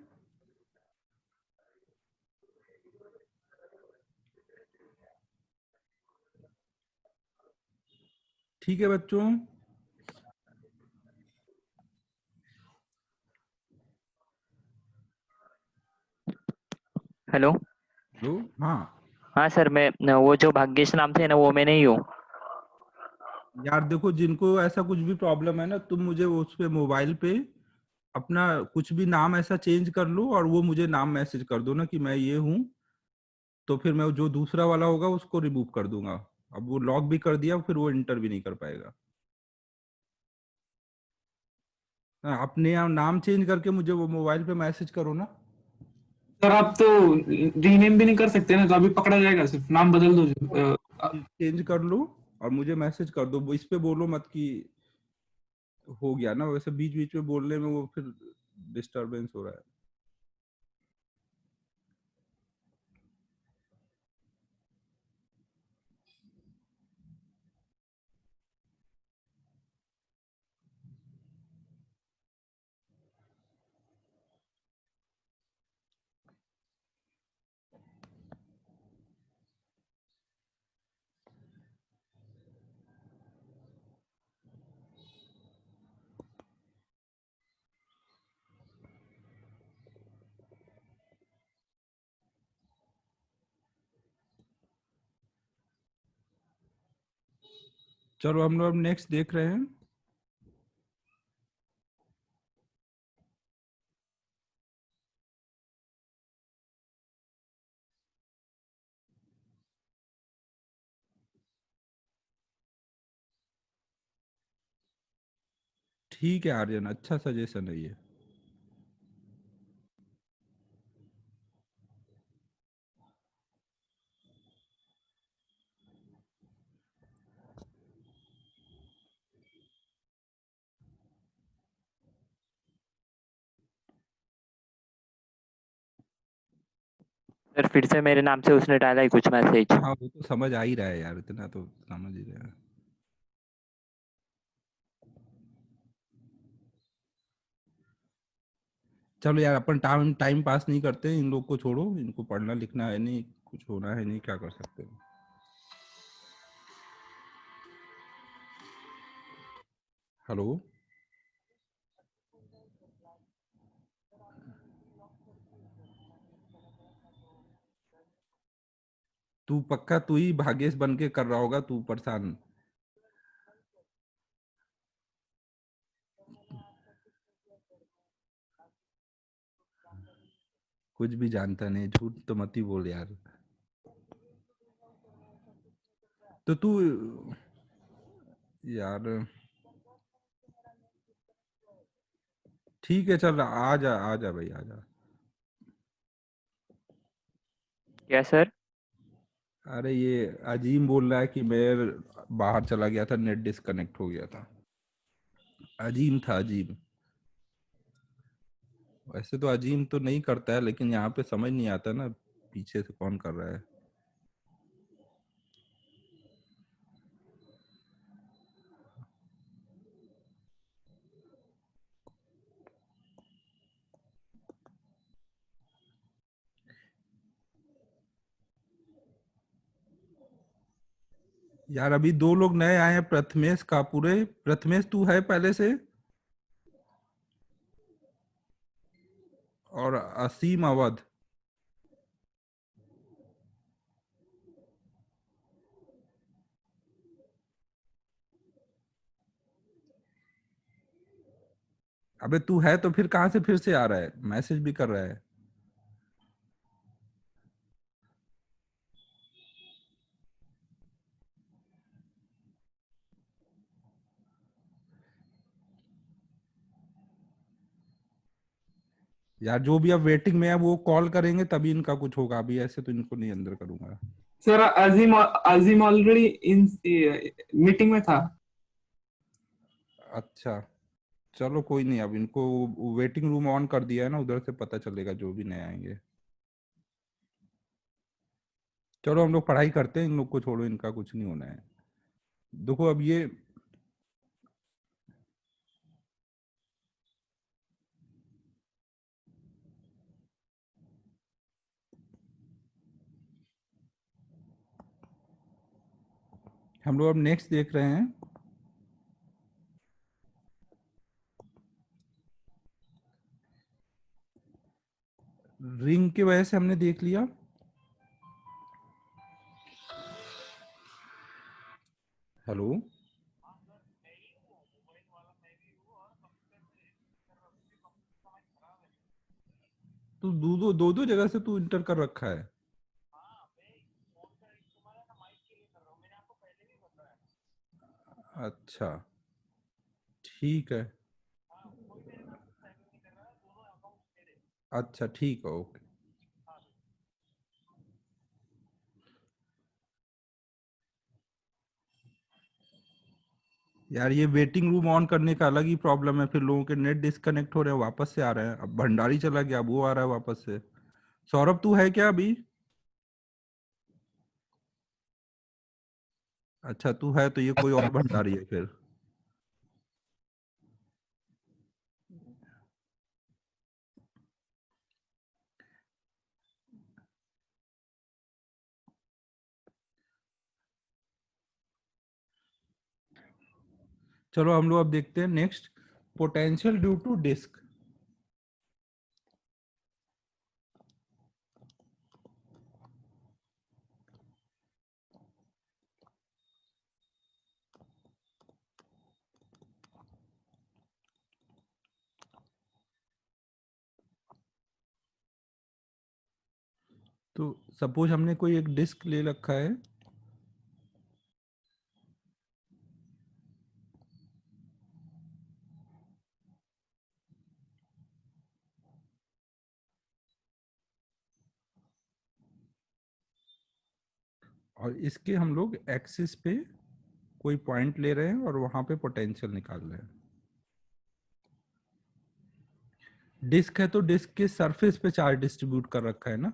ठीक है बच्चों, हेलो। लो, हाँ हाँ सर, मैं वो जो भाग्येश नाम से ना, वो मैं नहीं हूँ। यार देखो, जिनको ऐसा कुछ भी प्रॉब्लम है ना, तुम मुझे उस पे मोबाइल पे अपना कुछ भी नाम ऐसा चेंज कर लो और वो मुझे नाम मैसेज कर दो ना कि मैं ये हूँ, तो फिर मैं जो दूसरा वाला होगा उसको रिमूव कर दूंगा। अब वो लॉक भी कर दिया, फिर वो इंटर भी नहीं कर पाएगा। हाँ, अपने यहाँ नाम चेंज करके मुझे वो मोबाइल पे मैसेज करो ना। सर आप तो रीनेम भी नहीं कर सकते ना, तो अभी पकड़ा जाएगा, सिर्फ नाम बदल दो। चेंज कर लो और मुझे मैसेज कर दो। इस पे बोलो मत कि हो गया ना, वैसे बीच बीच में बोलने में वो फिर डिस्टरबेंस हो रहा है। चलो हम लोग अब नेक्स्ट देख रहे हैं। ठीक है आर्यन, अच्छा सजेशन है ये। सर फिर से मेरे नाम से उसने डाला है कुछ मैसेज। हाँ वो तो समझ आ ही रहा है यार, इतना तो समझ ही रहा है। चलो यार, अपन टाइम टाइम पास नहीं करते, इन लोग को छोड़ो, इनको पढ़ना लिखना है नहीं, कुछ होना है नहीं, क्या कर सकते हैं। हेलो, तू पक्का तू ही भाग्येश बन के कर रहा होगा, तू परेशान। कुछ भी जानता नहीं, झूठ तो मत ही बोल यार। तो तू यार ठीक है, चल आ जा, आ जा भाई, आ जा। क्या सर? अरे ये अजीम बोल रहा है कि मैं बाहर चला गया था, नेट डिस्कनेक्ट हो गया था। अजीम था, अजीम। वैसे तो अजीम तो नहीं करता है, लेकिन यहाँ पे समझ नहीं आता ना पीछे से कौन कर रहा है। यार अभी दो लोग नए आए हैं, प्रथमेश कापुरे। प्रथमेश तू है पहले से? और असीम अवध। अबे तू है तो फिर कहाँ से फिर से आ रहा है, मैसेज भी कर रहा है। यार जो भी अब वेटिंग में है वो कॉल करेंगे तभी इनका कुछ होगा, अभी ऐसे तो इनको नहीं अंदर करूंगा। Sir Azim Azim already in meeting में था। अच्छा चलो कोई नहीं, अब इनको वेटिंग रूम ऑन कर दिया है ना, उधर से पता चलेगा जो भी नए आएंगे। चलो हम लोग पढ़ाई करते हैं, इन लोग को छोड़ो, इनका कुछ नहीं होना है। देखो अब ये हम लोग अब नेक्स्ट देख रहे हैं। रिंग की वजह से हमने देख लिया। हेलो, तू दो दो जगह से तू इंटर कर रखा है। अच्छा ठीक है। अच्छा ठीक है, ओके। यार ये वेटिंग रूम ऑन करने का अलग ही प्रॉब्लम है, फिर लोगों के नेट डिस्कनेक्ट हो रहे हैं, वापस से आ रहे हैं। अब भंडारी चला गया, अब वो आ रहा है वापस से। सौरभ तू है क्या अभी? अच्छा तू है तो ये कोई और भंडारी है फिर। चलो हम लोग अब देखते हैं next, potential due to disc. तो सपोज हमने कोई एक डिस्क ले रखा है, और इसके हम लोग एक्सिस पे कोई पॉइंट ले रहे हैं और वहां पे पोटेंशियल निकाल रहे हैं। डिस्क है तो डिस्क के सरफेस पे चार्ज डिस्ट्रीब्यूट कर रखा है ना,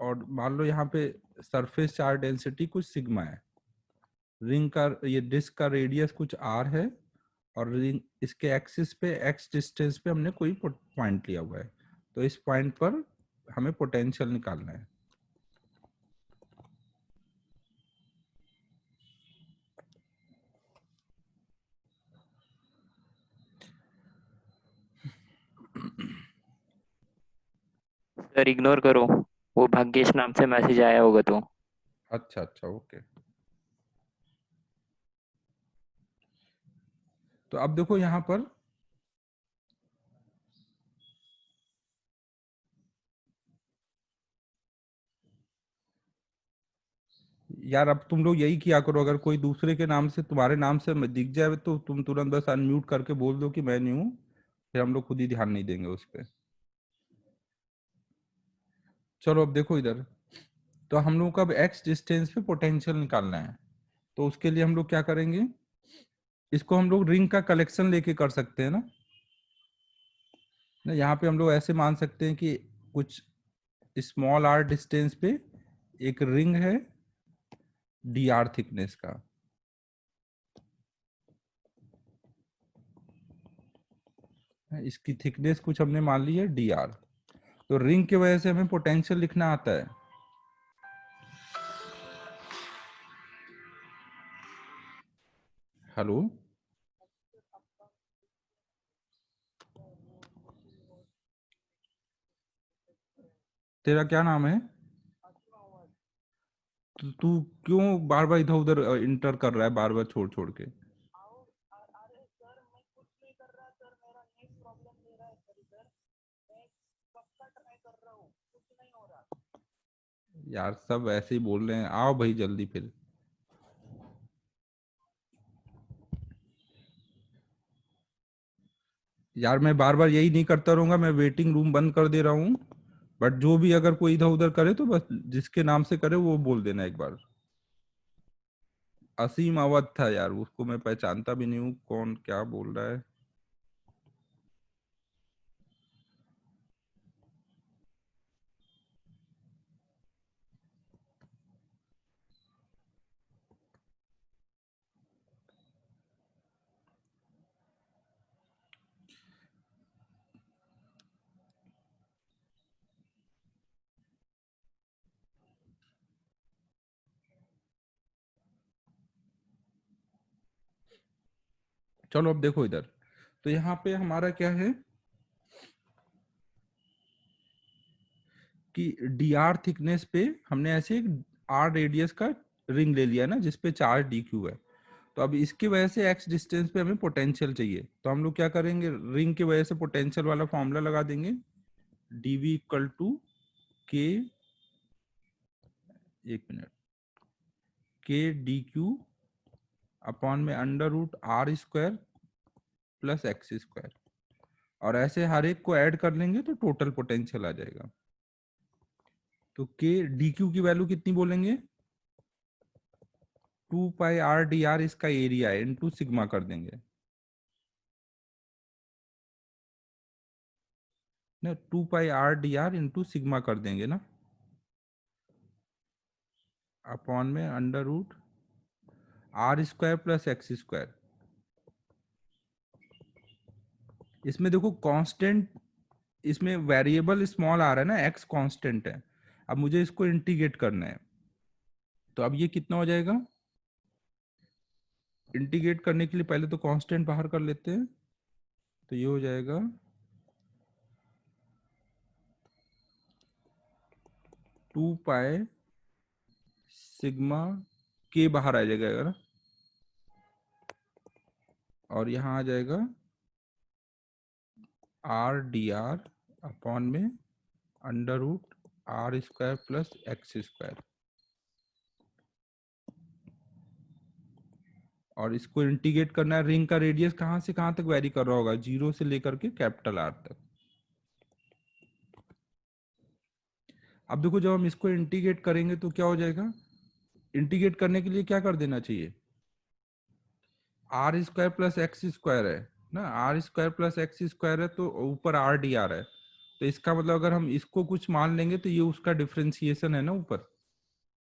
और मान लो यहाँ पे सरफेस चार्ज डेंसिटी कुछ सिग्मा है। रिंग का, ये डिस्क का रेडियस कुछ आर है, और रिंग इसके एक्सिस पे एक्स डिस्टेंस पे हमने कोई पॉइंट लिया हुआ है, तो इस पॉइंट पर हमें पोटेंशियल निकालना है। सर इग्नोर करो, वो भाग्येश नाम से मैसेज आया होगा तो। अच्छा अच्छा ओके। तो अब देखो यहाँ पर यार अब तुम लोग यही किया करो, अगर कोई दूसरे के नाम से तुम्हारे नाम से दिख जाए तो तुम तुरंत बस अनम्यूट करके बोल दो कि मैं नहीं हूँ, फिर हम लोग खुद ही ध्यान नहीं देंगे उस पर। चलो अब देखो इधर, तो हम लोग को अब एक्स डिस्टेंस पे पोटेंशियल निकालना है। तो उसके लिए हम लोग क्या करेंगे, इसको हम लोग रिंग का कलेक्शन लेके कर सकते हैं ना। यहाँ पे हम लोग ऐसे मान सकते हैं कि कुछ स्मॉल आर डिस्टेंस पे एक रिंग है डी आर थिकनेस का। इसकी थिकनेस कुछ हमने मान ली है डी आर। तो रिंग की वजह से हमें पोटेंशियल लिखना आता है। हेलो, तेरा क्या नाम है? तो तू क्यों बार बार इधर उधर इंटर कर रहा है, बार बार छोड़ छोड़ के? यार सब ऐसे ही बोल रहे हैं, आओ भाई जल्दी फिर। यार मैं बार बार यही नहीं करता रहूंगा, मैं वेटिंग रूम बंद कर दे रहा हूँ। बट जो भी अगर कोई इधर उधर करे तो बस जिसके नाम से करे वो बोल देना एक बार। असीम अवध था यार, उसको मैं पहचानता भी नहीं हूँ, कौन क्या बोल रहा है। चलो अब देखो इधर, तो यहाँ पे हमारा क्या है कि डी आर थिकनेस पे हमने ऐसे एक आर रेडियस का रिंग ले लिया ना जिसपे चार्ज डी क्यू है। तो अब इसकी वजह से एक्स डिस्टेंस पे हमें पोटेंशियल चाहिए, तो हम लोग क्या करेंगे, रिंग की वजह से पोटेंशियल वाला फॉर्मूला लगा देंगे, dv इक्वल टू के, एक मिनट, के डी क्यू अपॉन में under root are square plus x square. और ऐसे हर एक को ऐड कर लेंगे तो टोटल पोटेंशियल आ जाएगा। तो के डी क्यू की वैल्यू कितनी बोलेंगे, 2 पाई आर डी आर इसका एरिया है, इनटू सिग्मा कर देंगे ना, 2 pi r D r into sigma कर देंगे ना, अपॉन में under root are square plus x square. इसमें देखो कांस्टेंट, इसमें वेरिएबल स्मॉल आ रहा है ना, एक्स कांस्टेंट है। अब मुझे इसको इंटीग्रेट करना है, तो अब ये कितना हो जाएगा, इंटीग्रेट करने के लिए पहले तो कांस्टेंट बाहर कर लेते हैं, तो ये हो जाएगा 2 पाई सिग्मा, के बाहर आ जाएगा अगर, और यहाँ आ जाएगा आर डी आर अपॉन में under root are square plus x square. और इसको इंटीग्रेट करना है, रिंग का रेडियस कहाँ से कहाँ तक वेरी कर रहा होगा, 0 से लेकर के कैपिटल आर तक। अब देखो जब हम इसको इंटीग्रेट करेंगे तो क्या हो जाएगा, इंटीग्रेट करने के लिए क्या कर देना चाहिए, R square plus x square है ना, R square plus x square है तो ऊपर आर डी आर है, तो इसका मतलब अगर हम इसको कुछ मान लेंगे तो ये उसका डिफरेंशिएशन है ना ऊपर,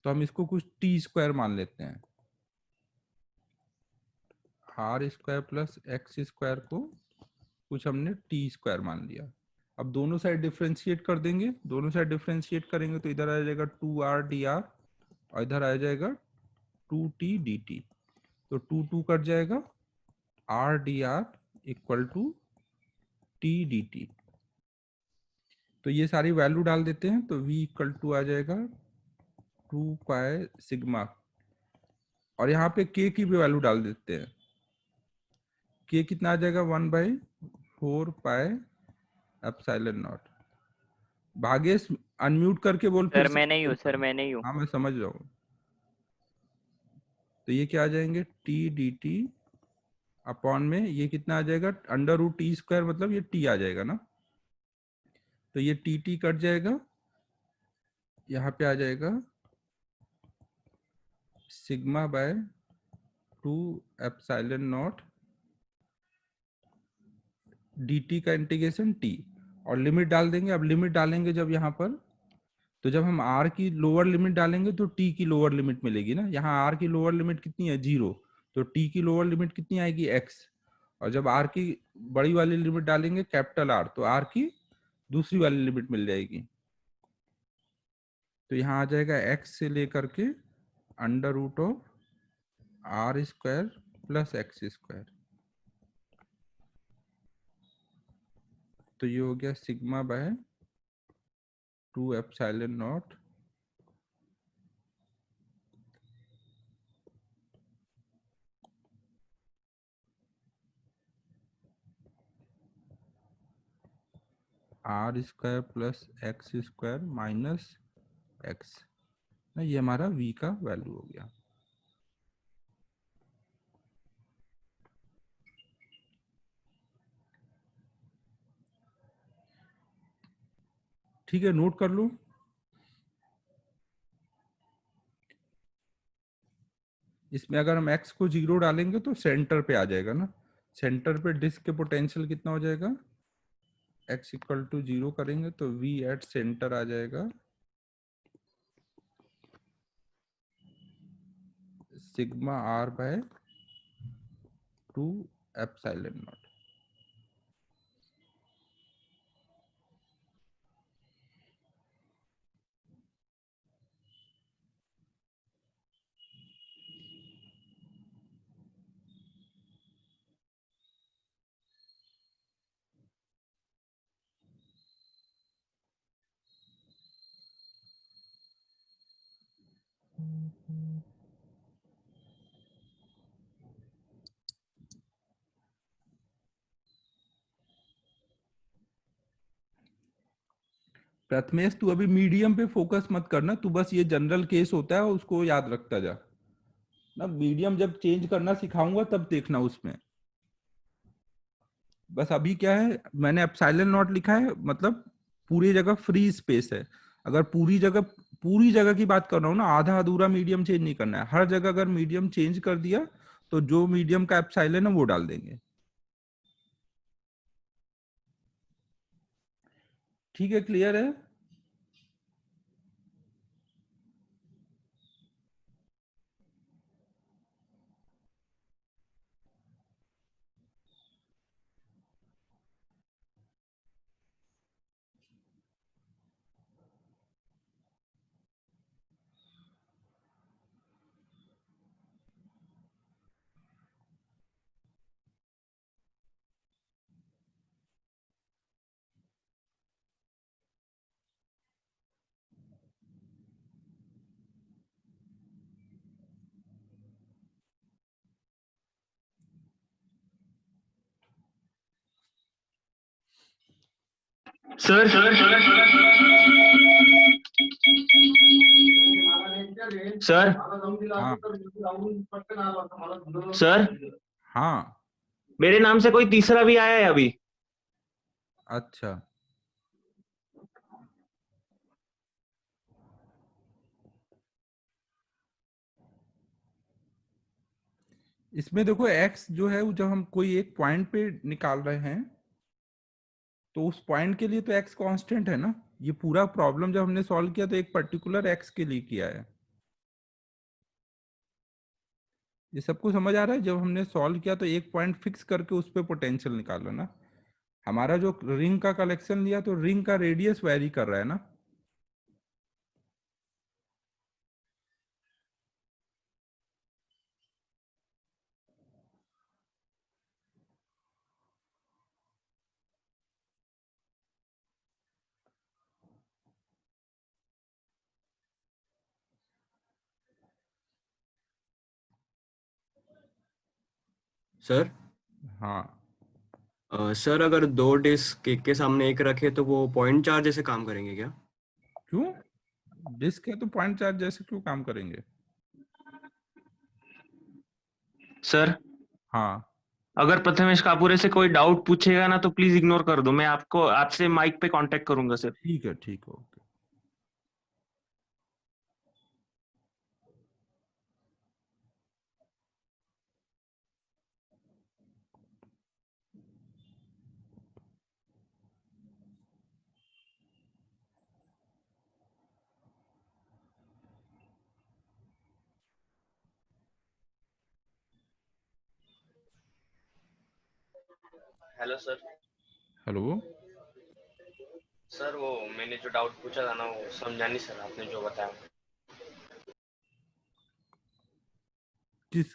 तो हम इसको कुछ टी स्क्वायर मान लेते हैं, R square plus x square को कुछ हमने टी स्क्वायर मान लिया। अब दोनों साइड डिफरेंशिएट कर देंगे, दोनों साइड डिफरेंशिएट करेंगे तो इधर आ जाएगा 2r dr और इधर आ जाएगा 2t dt। तो 2 कट जाएगा, r dr equal to t dt। तो ये सारी वैल्यू डाल देते हैं, तो v इक्वल टू आ जाएगा 2 पाई सिग्मा, और यहाँ पे k की भी वैल्यू डाल देते हैं, k कितना आ जाएगा 1/4 pi epsilon not. Bhagesh unmute करके बोल फिर सर से। मैं नहीं हूँ, सर मैं नहीं हूँ। हाँ मैं समझ रहा हूँ। तो ये क्या आ जाएंगे, टी डी टी अपॉन में ये कितना आ जाएगा, अंडर रूट टी स्क्वायर, मतलब ये टी आ जाएगा ना, तो ये टी टी कट जाएगा, यहाँ पे आ जाएगा sigma by 2 epsilon not dt का इंटीग्रेशन t, और लिमिट डाल देंगे। अब लिमिट डालेंगे जब यहाँ पर, तो जब हम r की लोअर लिमिट डालेंगे तो t की लोअर लिमिट मिलेगी ना। यहाँ r की लोअर लिमिट कितनी है, 0, तो t की लोअर लिमिट कितनी आएगी, x, और जब r की बड़ी वाली लिमिट डालेंगे कैपिटल R, तो r की दूसरी वाली लिमिट मिल जाएगी। तो यहाँ आ जाएगा x से लेकर के under root of r square plus x square, तो ये हो गया sigma by 2 epsilon not R square plus x square minus X, ये हमारा v का वैल्यू हो गया। ठीक है, नोट कर लो। इसमें अगर हम x को 0 डालेंगे तो सेंटर पे आ जाएगा ना, सेंटर पे डिस्क के पोटेंशियल कितना हो जाएगा, x इक्वल टू 0 करेंगे तो v एट सेंटर आ जाएगा sigma r by 2 epsilon not. Prathamesh तू अभी मीडियम पे फोकस मत करना, तू बस ये जनरल केस होता है उसको याद रखता जा ना। मीडियम जब चेंज करना सिखाऊंगा तब देखना उसमें। बस अभी क्या है, मैंने एप्सिलॉन नॉट लिखा है, मतलब पूरी जगह फ्री स्पेस है। अगर पूरी जगह की बात कर रहा हूँ ना, आधा अधूरा मीडियम चेंज नहीं करना है। हर जगह अगर मीडियम चेंज कर दिया तो जो मीडियम का एप्सिलॉन है वो डाल देंगे। ठीक है, क्लियर है। सर सर हाँ सर हाँ, मेरे नाम से कोई तीसरा भी आया है अभी। अच्छा इसमें देखो x जो है वो जब हम कोई एक पॉइंट पे निकाल रहे हैं तो उस पॉइंट के लिए तो x कांस्टेंट है ना। ये पूरा प्रॉब्लम जब हमने सॉल्व किया तो एक पर्टिकुलर x के लिए किया है। ये सबको समझ आ रहा है। जब हमने सॉल्व किया तो एक पॉइंट फिक्स करके उस पर पोटेंशियल निकाला ना। हमारा जो रिंग का कलेक्शन लिया तो रिंग का रेडियस वेरी कर रहा है ना। सर हाँ, सर अगर दो डिस्क एक के सामने एक रखे तो वो पॉइंट चार्ज जैसे काम करेंगे क्या? क्यों डिस्क है तो पॉइंट चार्ज जैसे क्यों काम करेंगे। सर हाँ अगर प्रथमेश कापुरे से कोई डाउट पूछेगा ना तो प्लीज इग्नोर कर दो, मैं आपको आपसे माइक पे कांटेक्ट करूंगा सर। ठीक है, ठीक है, okay. Hello sir. Hello. Sir वो मैंने जो डाउट पूछा था ना वो समझा नहीं सर आपने जो बताया।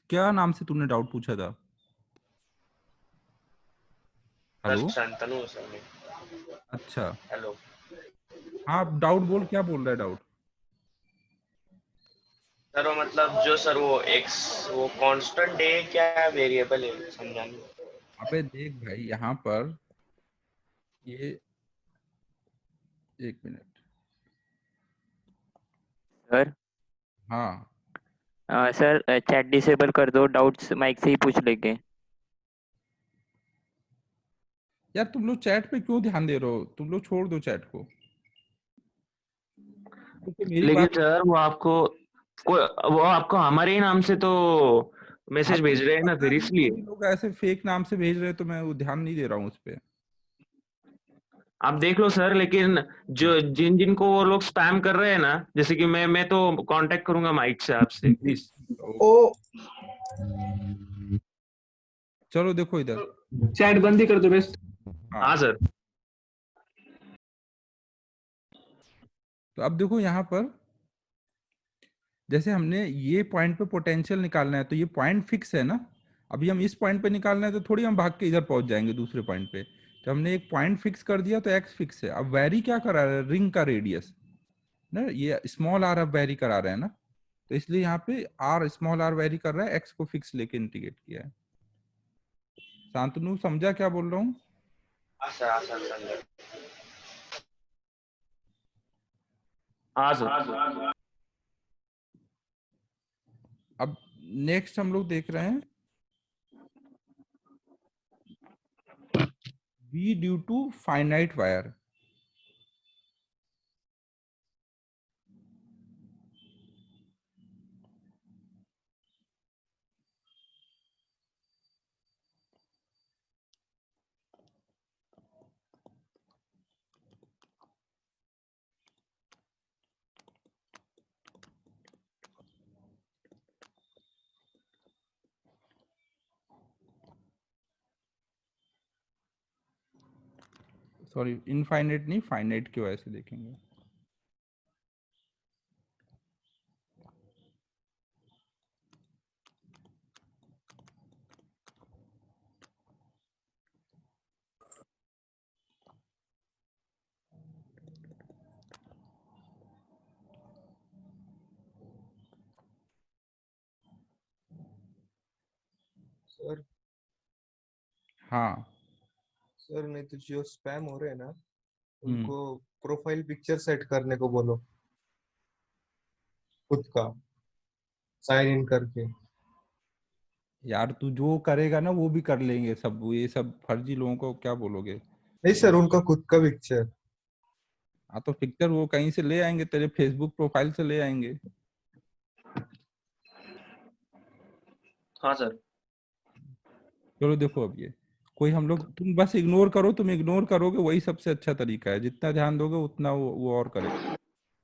क्या नाम से तूने डाउट पूछा था? Sir hello. शांतनु सर मैं। अच्छा। हेलो। हाँ, डाउट बोल, क्या बोल रहा है डाउट? सर वो मतलब जो सर वो एक्स वो कांस्टेंट है क्या वेरिएबल है समझा नहीं। अबे देख भाई, यहाँ पर ये, एक मिनट। सर हाँ सर चैट डिसेबल कर दो, डाउट्स माइक से ही पूछ लेंगे। यार, तुम लोग चैट पे क्यों ध्यान दे रहे हो? तुम लोग छोड़ दो चैट को। क्योंकि मेरी लेकिन बात, सर वो आपको हमारे ही नाम से तो हाँ मैसेज तो भेज रहे हैं ना, पता फिर है, जो इसलिए भी लोग ऐसे फेक नाम से भेज रहे हैं तो मैं वो ध्यान नहीं दे रहा हूँ उस पे। आप देख लो सर। लेकिन जो जिन जिनको वो लोग स्पैम कर रहे हैं ना, जैसे कि मैं तो कांटेक्ट करूंगा माइक से आपसे प्लीज। ओ, चलो देखो इधर। चैट बंद ही कर दो बेस्ट। हाँ, हाँ सर। तो अब देखो यहाँ पर, जैसे हमने ये पॉइंट पे पोटेंशियल निकालना है तो ये पॉइंट फिक्स है ना। अभी हम इस पॉइंट पे निकालना है तो थोड़ी हम भाग के इधर पहुंच जाएंगे दूसरे पॉइंट पे। तो हमने एक पॉइंट फिक्स कर दिया तो एक्स फिक्स है। अब वैरी क्या करा रहा है? रिंग का रेडियस ना, ये स्मॉल आर अब वैरी करा रहा है ना। तो इसलिए यहाँ पे आर, स्मॉल आर वैरी कर रहा है, एक्स को फिक्स लेके इंटीग्रेट किया है। शांतनु समझा क्या बोल रहा हूँ? हाँ सर समझा। हाँ सर। अब नेक्स्ट हम लोग देख रहे हैं V due to finite wire. Sorry, infinite नहीं, फाइनाइट की वजह से देखेंगे। सर हाँ। सर नहीं तो जो स्पैम हो रहे हैं ना हम्म। उनको प्रोफाइल पिक्चर सेट करने को बोलो खुद का साइन इन करके। यार, तू जो करेगा ना वो भी कर लेंगे सब। ये सब फर्जी लोगों को क्या बोलोगे? नहीं सर उनका खुद का पिक्चर। हाँ, तो पिक्चर वो कहीं से ले आएंगे, तेरे फेसबुक प्रोफाइल से ले आएंगे। हाँ सर। चलो देखो, अब ये कोई हम लोग, तुम बस इग्नोर करो। तुम इग्नोर करोगे वही सबसे अच्छा तरीका है। जितना ध्यान दोगे उतना वो और करे।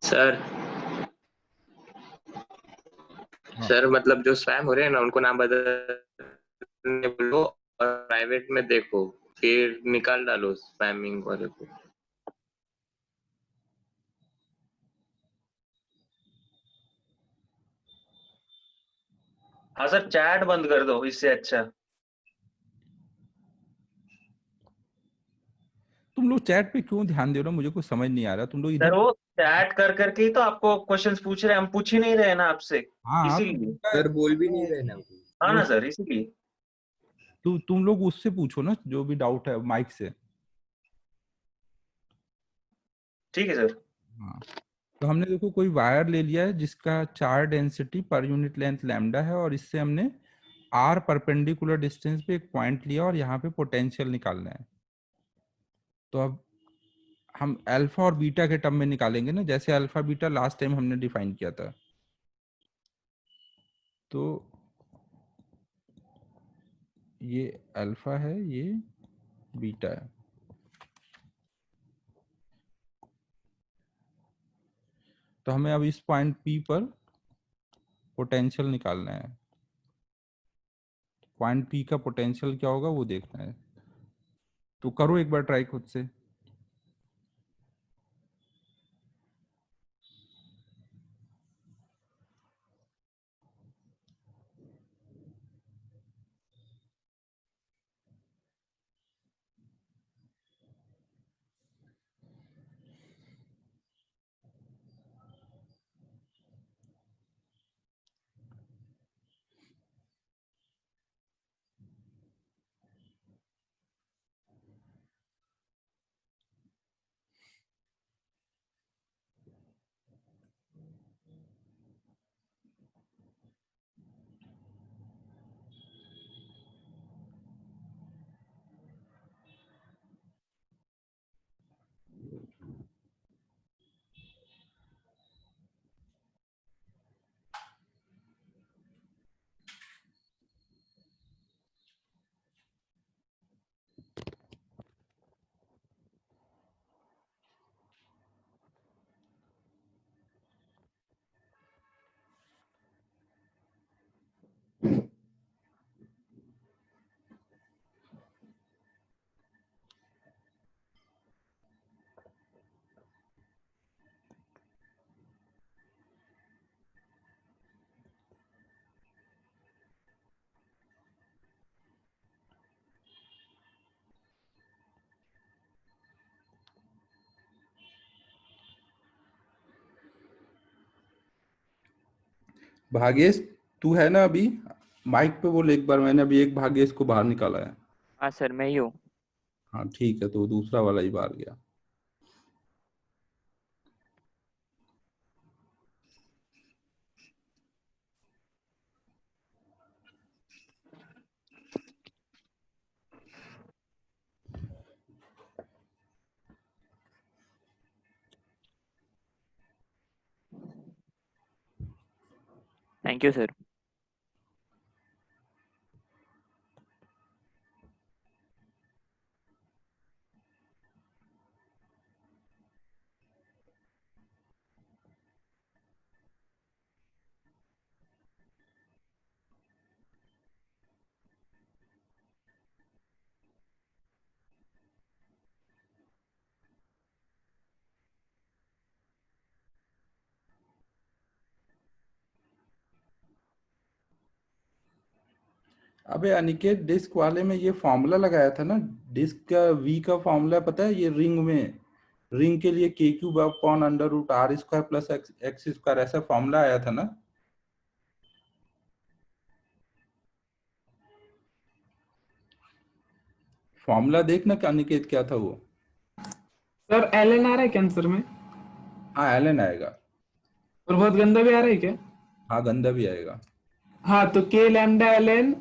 सर हाँ, सर मतलब जो स्पैम हो रहे हैं ना उनको नाम बदलने बोलो और प्राइवेट में देखो, फिर निकाल डालो स्पैमिंग वाले को। हाँ सर, चैट बंद कर दो इससे अच्छा। तुम लोग चैट पे क्यों ध्यान दे रहे हो? मुझे कुछ समझ नहीं आ रहा। तुम लोग सर इधर। वो चैट कर करके ही तो आपको क्वेश्चंस पूछ रहे हैं, हम पूछ ही नहीं रहे ना आपसे, हाँ हाँ, तो इसीलिए। उनका सर बोल भी क्या नहीं है रहे ना कि वो। हाँ वो, ना सर, इसीलिए। तुम लोग उससे पूछो ना जो भी डाउट है माइक से। ठीक है सर। हाँ, तो हमने देखो कोई वायर ले लिया है जिसका चार density per unit length lambda है, और इससे हमने आर परपेंडिकुलर डिस्टेंस पे एक पॉइंट लिया और यहाँ पे पोटेंशियल निकालना है। तो अब हम अल्फा और बीटा के टर्म में निकालेंगे ना, जैसे अल्फा बीटा लास्ट टाइम हमने डिफाइन किया था। तो ये अल्फा है, ये बीटा है। तो हमें अब इस पॉइंट P पर पोटेंशियल निकालना है। पॉइंट P का पोटेंशियल क्या होगा वो देखना है। तो करो एक बार ट्राई खुद से। भागेश तू है ना अभी? माइक पे बोल एक बार। मैंने अभी एक भागेश को बाहर निकाला है। हाँ सर, मैं ही हूँ। हाँ ठीक है, तो दूसरा वाला ही बाहर गया। Thank you sir. अबे अनिकेत, डिस्क वाले में ये फॉर्मूला लगाया था ना, डिस्क का वी का फॉर्मूला पता है? ये रिंग में, रिंग के लिए K cube upon under root are square plus x square, ऐसा फॉर्मूला आया था ना। फॉर्मूला देखना क्या अनिकेत, क्या था वो? सर एलएन आ रहा है क्या आंसर में? हाँ एलन आएगा। और बहुत गंदा भी आ रहा है क्या? हाँ गंदा भी आएगा। हाँ, तो K lambda LN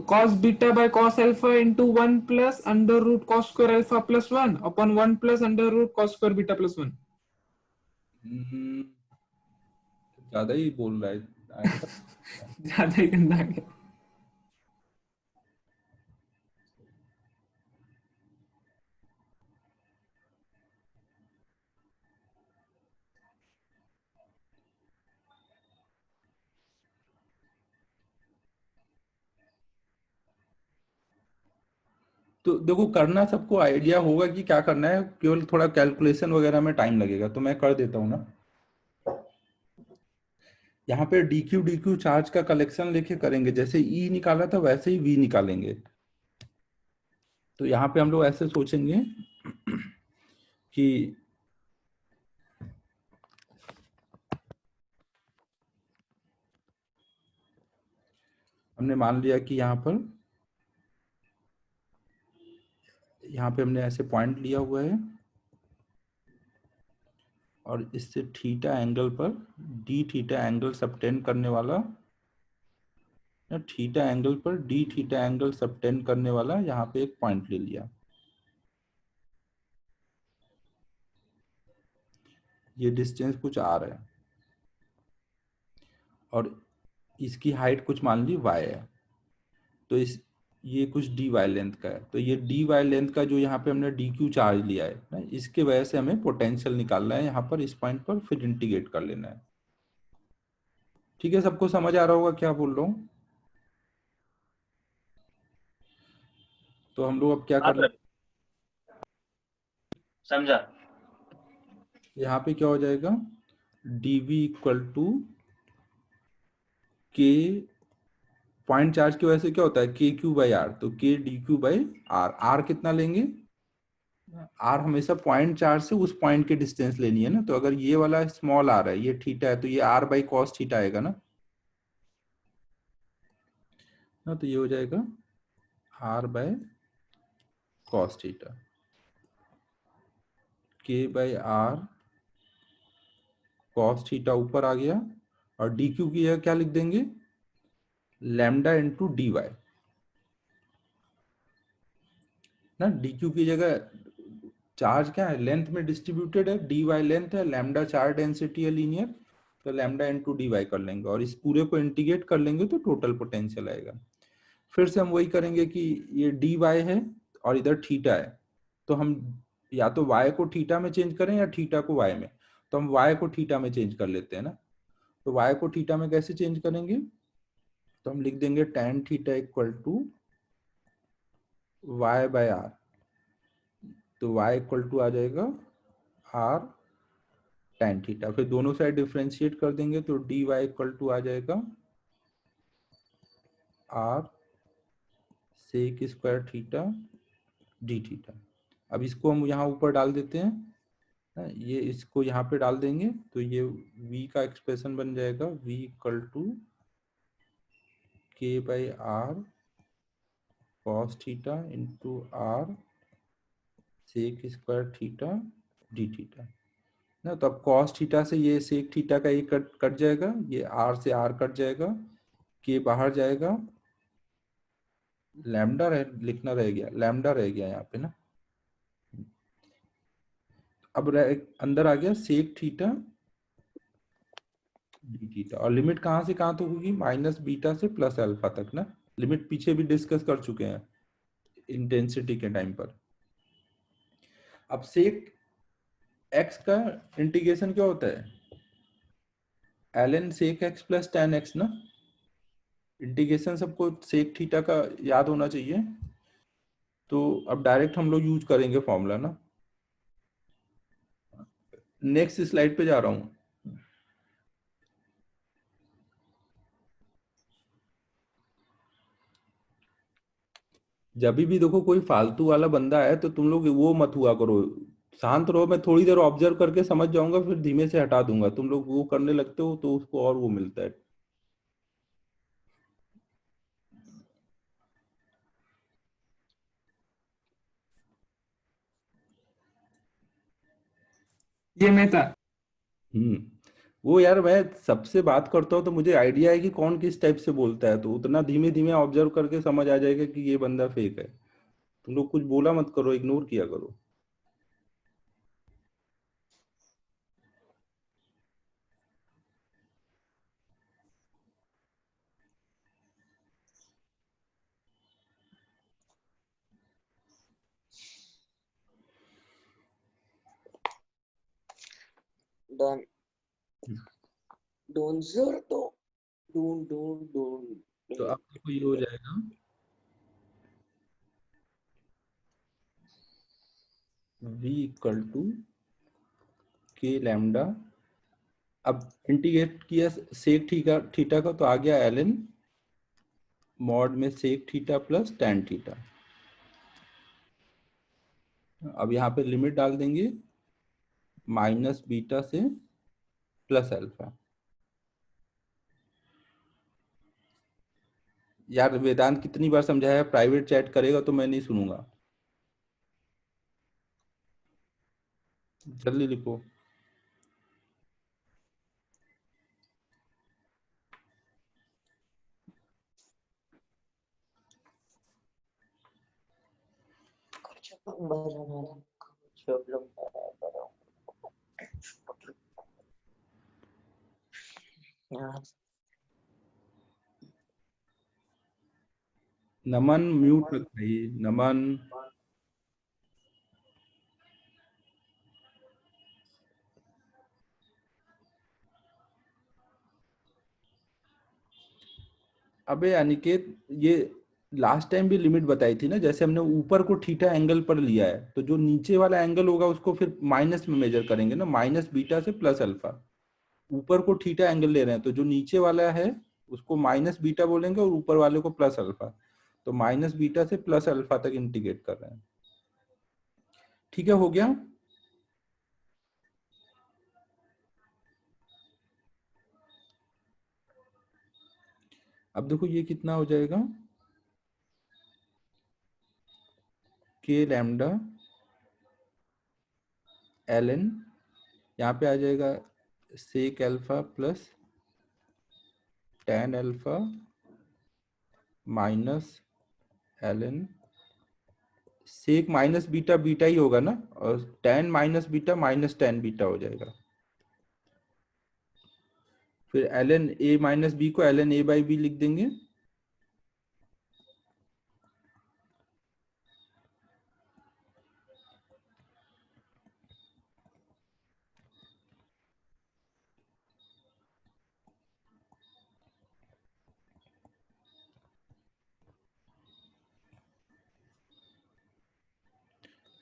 cos beta by cos alpha into 1 plus under root cos square alpha plus 1 upon 1 plus under root cos square beta plus 1। ज्यादा ही बोल रहा है ऐसा। ज्यादा ही गंदा आ गया। तो देखो, करना सबको आइडिया होगा कि क्या करना है, केवल थोड़ा कैलकुलेशन वगैरह में टाइम लगेगा, तो मैं कर देता हूँ ना। यहाँ पे dq चार्ज का कलेक्शन लेके करेंगे, जैसे E निकाला था वैसे ही V निकालेंगे। तो यहाँ पे हम लोग ऐसे सोचेंगे कि हमने मान लिया कि यहाँ पे हमने ऐसे पॉइंट लिया हुआ है और इससे थीटा एंगल पर डी थीटा एंगल सबटेंड करने वाला थीटा एंगल पर डी थीटा एंगल सबटेंड करने वाला यहाँ पे एक पॉइंट ले लिया। ये डिस्टेंस कुछ आर है और इसकी हाइट कुछ मान ली y है, तो इस ये कुछ dy लेंथ का है, तो ये dy लेंथ का जो यहाँ पे हमने dq चार्ज लिया है ना, इसके वजह से हमें पोटेंशियल निकालना है यहाँ पर इस पॉइंट पर, फिर इंटीग्रेट कर लेना है। ठीक है, सबको समझ आ रहा होगा क्या बोल रहा हूँ? तो हम लोग अब क्या हाँ कर, सर, समझा। यहाँ पे क्या हो जाएगा, dv equal to k, point charge की वजह से क्या होता है k क्यू बाई आर, तो k D Q by R. R कितना लेंगे, आर हमेशा पॉइंट चार्ज से उस पॉइंट की डिस्टेंस लेनी है ना, तो अगर ये वाला स्मॉल आर है, ये थीटा है, तो ये आर बाई कॉस थीटा आएगा ना, तो ये हो जाएगा आर बाय कॉस थीटा, के बाई आर कॉस थीटा ऊपर आ गया, और डी क्यू की जगह क्या लिख देंगे, लैम्डा इंटू डी वाई ना। डी क्यू की जगह चार्ज क्या है, लेंथ में डिस्ट्रीब्यूटेड है, डी वाई लेंथ है, लैम्डा चार्ज डेंसिटी है लीनियर, तो लैम्डा इंटू डी वाई कर लेंगे और इस पूरे को इंटीग्रेट कर लेंगे तो टोटल पोटेंशियल आएगा। फिर से हम वही करेंगे कि ये डी वाई है और इधर थीटा है, तो हम या तो y को थीटा में चेंज करें या थीटा को y में, तो हम y को थीटा में चेंज कर लेते हैं ना। तो y को थीटा में कैसे चेंज करेंगे, तो हम लिख देंगे tan theta equal to y by R, तो y इक्वल टू आ जाएगा r tan थीटा, फिर दोनों साइड डिफरेंशिएट कर देंगे तो dy इक्वल टू आ जाएगा r sec square theta D theta. अब इसको हम यहाँ ऊपर डाल देते हैं, ये इसको यहाँ पे डाल देंगे तो ये v का एक्सप्रेशन बन जाएगा v equal to k by R cos theta into R sec square theta D theta ना। तो अब कॉस थीटा से ये सेक थीटा का ये कट कट जाएगा, ये आर से आर कट जाएगा, के बाहर जाएगा, लैम्डा लिखना रह गया, लैम्डा रह गया यहाँ पे ना। अब अंदर आ गया सेक थीटा डी थीटा, और लिमिट कहाँ से कहाँ तक होगी, माइनस बीटा से प्लस अल्फा तक ना। लिमिट पीछे भी डिस्कस कर चुके हैं इंटेंसिटी के टाइम पर। अब सेक एक्स का इंटीग्रेशन क्या होता है, ln sec X plus tan X ना। इंटीग्रेशन सबको सेक थीटा का याद होना चाहिए, तो अब डायरेक्ट हम लोग यूज करेंगे फॉर्मूला ना। नेक्स्ट स्लाइड पे जा रहा हूं। जब भी देखो कोई फालतू वाला बंदा है तो तुम लोग वो मत हुआ करो, शांत रहो, मैं थोड़ी देर ऑब्जर्व करके समझ जाऊंगा, फिर धीमे से हटा दूंगा। तुम लोग वो करने लगते हो तो उसको और वो मिलता है। ये मैं था। वो यार मैं सबसे बात करता हूँ तो मुझे आइडिया है कि कौन किस टाइप से बोलता है, तो उतना धीमे धीमे ऑब्जर्व करके समझ आ जाएगा कि ये बंदा फेक है। तुम लोग कुछ बोला मत करो, इग्नोर किया करो। डन डोंट सर तो डोंट डोंट तो अब देखो ये हो जाएगा v इक्वल टू के लैम्डा। अब इंटीग्रेट किया सेक थीटा थीटा का, तो आ गया ln मॉड में sec theta plus tan theta. अब यहाँ पे लिमिट डाल देंगे माइनस बीटा से प्लस अल्फा। यार वेदांत कितनी बार समझाया, प्राइवेट चैट करेगा तो मैं नहीं सुनूंगा। जल्दी लिखो। नमन म्यूट मत भाई, नमन। अबे अनिकेत, ये लास्ट टाइम भी लिमिट बताई थी ना, जैसे हमने ऊपर को थीटा एंगल पर लिया है तो जो नीचे वाला एंगल होगा उसको फिर माइनस में मेजर करेंगे ना, माइनस बीटा से प्लस अल्फा। ऊपर को थीटा एंगल ले रहे हैं तो जो नीचे वाला है उसको माइनस बीटा बोलेंगे और ऊपर वाले को प्लस अल्फा। तो माइनस बीटा से प्लस अल्फा तक इंटीग्रेट कर रहे हैं। ठीक है, हो गया। अब देखो ये कितना हो जाएगा, के लैम्डा एल एन, यहाँ पे आ जाएगा sec alpha plus tan alpha minus l n. Sec minus beta beta ही होगा ना, और tan minus beta minus tan beta हो जाएगा। फिर l n a minus b को l n a by b लिख देंगे।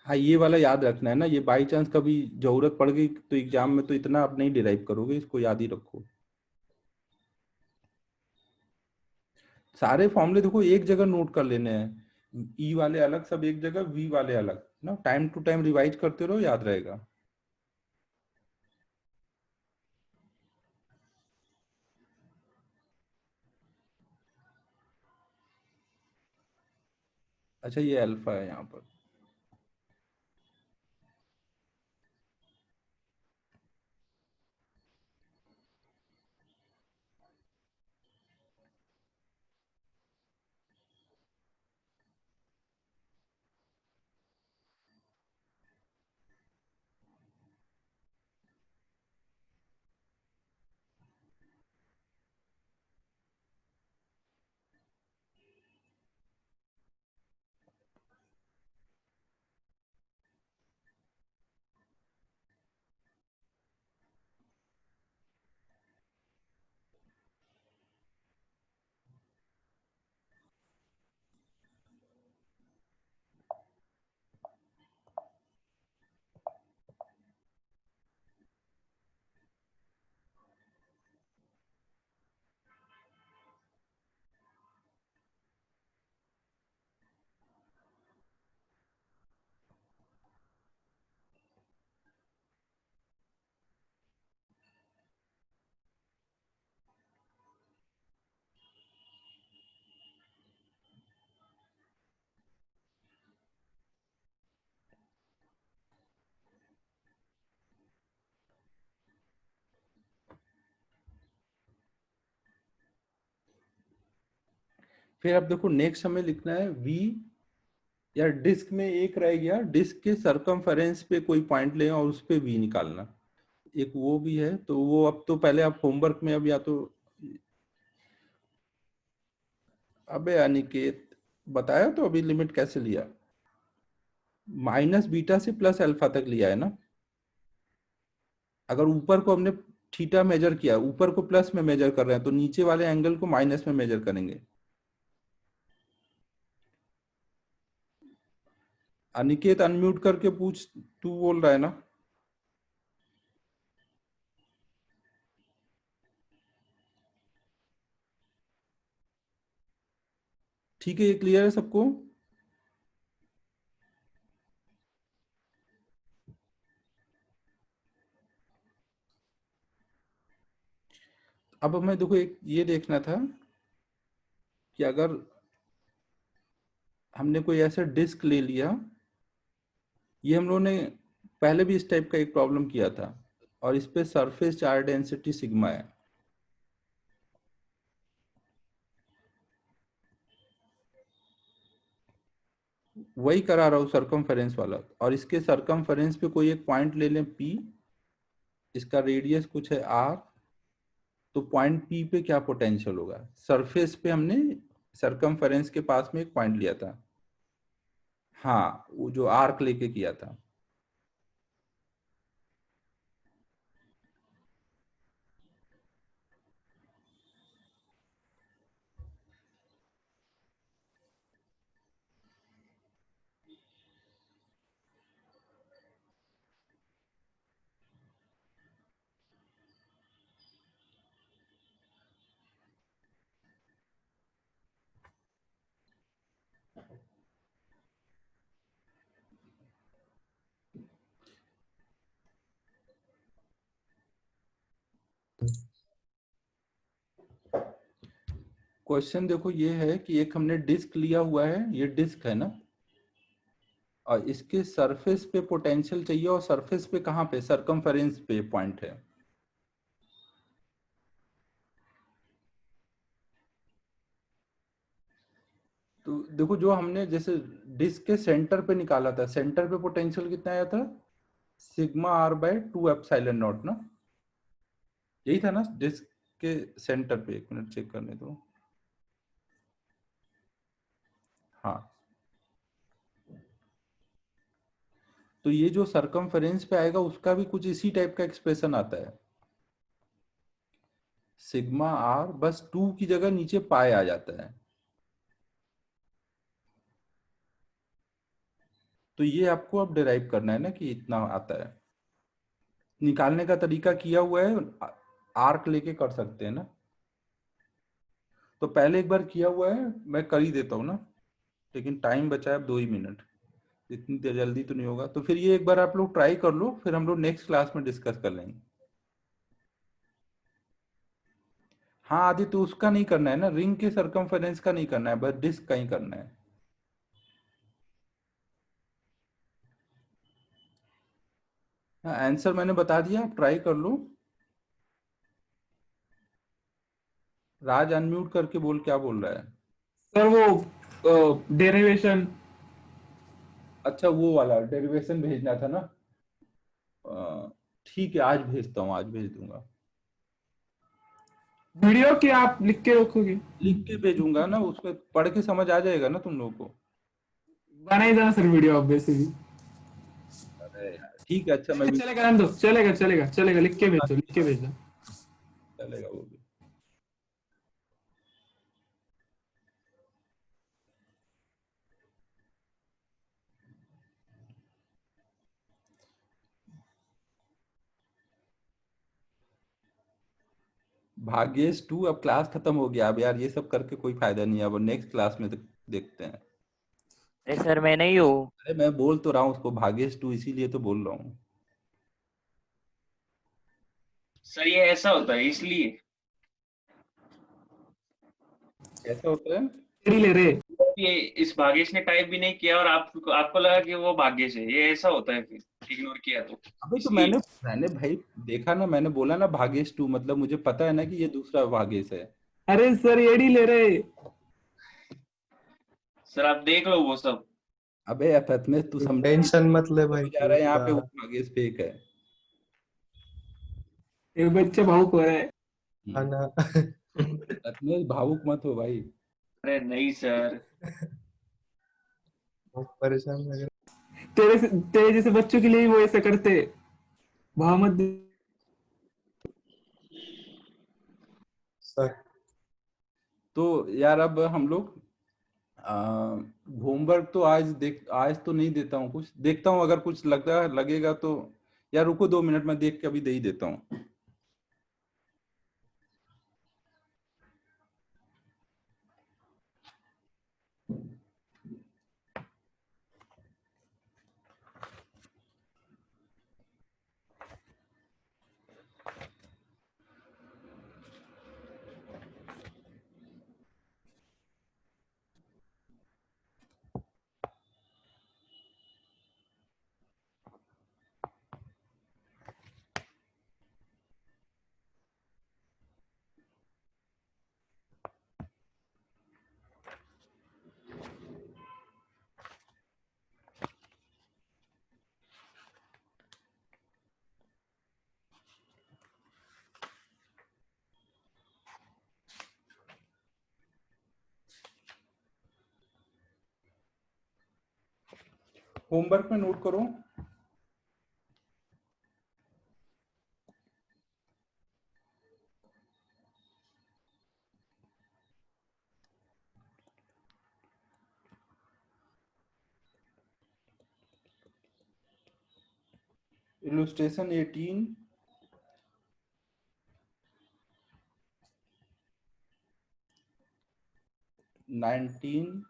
हाँ, ये वाला याद रखना है ना, ये बाई चांस कभी जरूरत पड़ गई तो एग्जाम में तो इतना आप नहीं डिराइव करोगे, इसको याद ही रखो। सारे फॉर्मूले देखो एक जगह नोट कर लेने हैं, ई वाले अलग सब एक जगह, वी वाले अलग ना, टाइम टू टाइम रिवाइज करते रहो, याद रहेगा। अच्छा, ये अल्फा है यहाँ पर। फिर अब देखो नेक्स्ट हमें लिखना है वी, या डिस्क में एक रह गया, डिस्क के सरकमफेरेंस पे कोई पॉइंट लें और उस पे वी निकालना, एक वो भी है। तो वो अब तो पहले आप होमवर्क में, अब या तो, अबे अनिकेत बताया तो अभी लिमिट कैसे लिया, माइनस बीटा से प्लस अल्फा तक लिया है ना। अगर ऊपर को हमने थीटा मेजर किया, ऊपर को प्लस में मेजर कर रहे हैं तो नीचे वाले एंगल को माइनस में मेजर करेंगे। अनिकेत अनम्यूट करके पूछ, तू बोल रहा है ना। ठीक है, ये क्लियर है सबको। अब हमें देखो एक ये देखना था कि अगर हमने कोई ऐसा डिस्क ले लिया, ये हम लोगों ने पहले भी इस टाइप का एक प्रॉब्लम किया था, और इस पे सरफेस चार्ज डेंसिटी सिग्मा है। वही करा रहा हूँ सरकमफेरेंस वाला, और इसके सरकमफेरेंस पे कोई एक पॉइंट ले लें P, इसका रेडियस कुछ है R, तो पॉइंट P पे क्या पोटेंशियल होगा? सरफेस पे हमने सरकमफेरेंस के पास में एक पॉइंट लिया था, हाँ वो जो आर्क लेके किया था। क्वेश्चन देखो ये है कि एक हमने डिस्क लिया हुआ है, ये डिस्क है ना, और इसके सरफेस पे पोटेंशियल चाहिए, और सरफेस पे कहाँ पे? सरकमफेरेंस पे पॉइंट है। तो देखो जो हमने जैसे डिस्क के सेंटर पे निकाला था, सेंटर पे पोटेंशियल कितना आया था? Sigma R by 2 epsilon not ना, यही था ना डिस्क के सेंटर पे। एक मिनट चेक करने दो, हाँ। तो ये जो सरकमफेरेंस पे आएगा उसका भी कुछ इसी टाइप का एक्सप्रेशन आता है, सिग्मा R बस 2 की जगह नीचे पाई आ जाता है। तो ये आपको अब डिराइव करना है ना कि इतना आता है। निकालने का तरीका किया हुआ है, आर्क लेके कर सकते हैं ना। तो पहले एक बार किया हुआ है, मैं कर ही देता हूँ ना, लेकिन टाइम बचा है अब 2 ही मिनट, इतनी देर जल्दी तो नहीं होगा। तो फिर ये एक बार आप लोग ट्राई कर लो, फिर हम लोग नेक्स्ट क्लास में डिस्कस कर लेंगे। हाँ आदि, तो उसका नहीं करना है ना, रिंग के सरकमफेरेंस का नहीं करना है, बस डिस्क का ही करना है। हाँ आंसर मैंने बता दिया, आप ट्राई कर लो। राज अनम्यूट करके बोल, क्या बोल रहा है? सर वो डेरिवेशन। अच्छा वो वाला डेरिवेशन भेजना था ना, ठीक है आज भेजता हूँ, आज भेज दूंगा। वीडियो की आप लिख के रखोगे? लिख के भेजूंगा ना, उसमें पढ़ के समझ आ जाएगा ना तुम लोगों को। बना ही देना सर वीडियो आप वैसे भी। अरे यार ठीक है, अच्छा मैं भी चलेगा रहने दो, चलेगा चलेगा चलेगा, लिख के भेज दो, लिख के भेज दो। चलेगा वो भी। भाग्येश 2, अब क्लास खत्म हो गया, अब यार ये सब करके कोई फायदा नहीं है, अब नेक्स्ट क्लास में देखते हैं। अरे सर मैं नहीं हूँ। अरे मैं बोल तो रहा हूँ उसको भाग्येश 2, इसीलिए तो बोल रहा हूँ। सर ये ऐसा होता है इसलिए कैसा होता है? तेरी ले रे। ये इस भाग्येश ने टाइप भी नहीं किया और आपको आपको लगा कि वो भाग्येश है, ये ऐसा होता है फिर इग्नोर किया तो अभी तो इसलिए। मैंने भाई देखा ना, मैंने बोला ना भाग्येश 2, मतलब मुझे पता है ना कि ये दूसरा भाग्येश है। अरे सर एडी ले रे। सर आप देख लो वो सब। अबे प्रथमेश तू समझ टेंशन मत ले भाई जा तू रहा है, यहाँ पे वो इतना। भाग्येश फेक है। एक बच्चा भावुक हो रहा है। है ना। प्रथमेश भावुक मत हो भाई। अरे नहीं सर। बहुत परेशान लग रहा तेरे जैसे बच्चों के लिए ही वो ऐसा करते। भाव मत दे। सर। तो यार अब हम लोग होमवर्क तो आज तो नहीं देता हूँ, कुछ देखता हूँ, अगर कुछ लगेगा तो। यार रुको 2 मिनट, मैं देख के अभी दे ही देता हूँ। होमवर्क में नोट करो। इलस्ट्रेशन 18, नाइनटीन,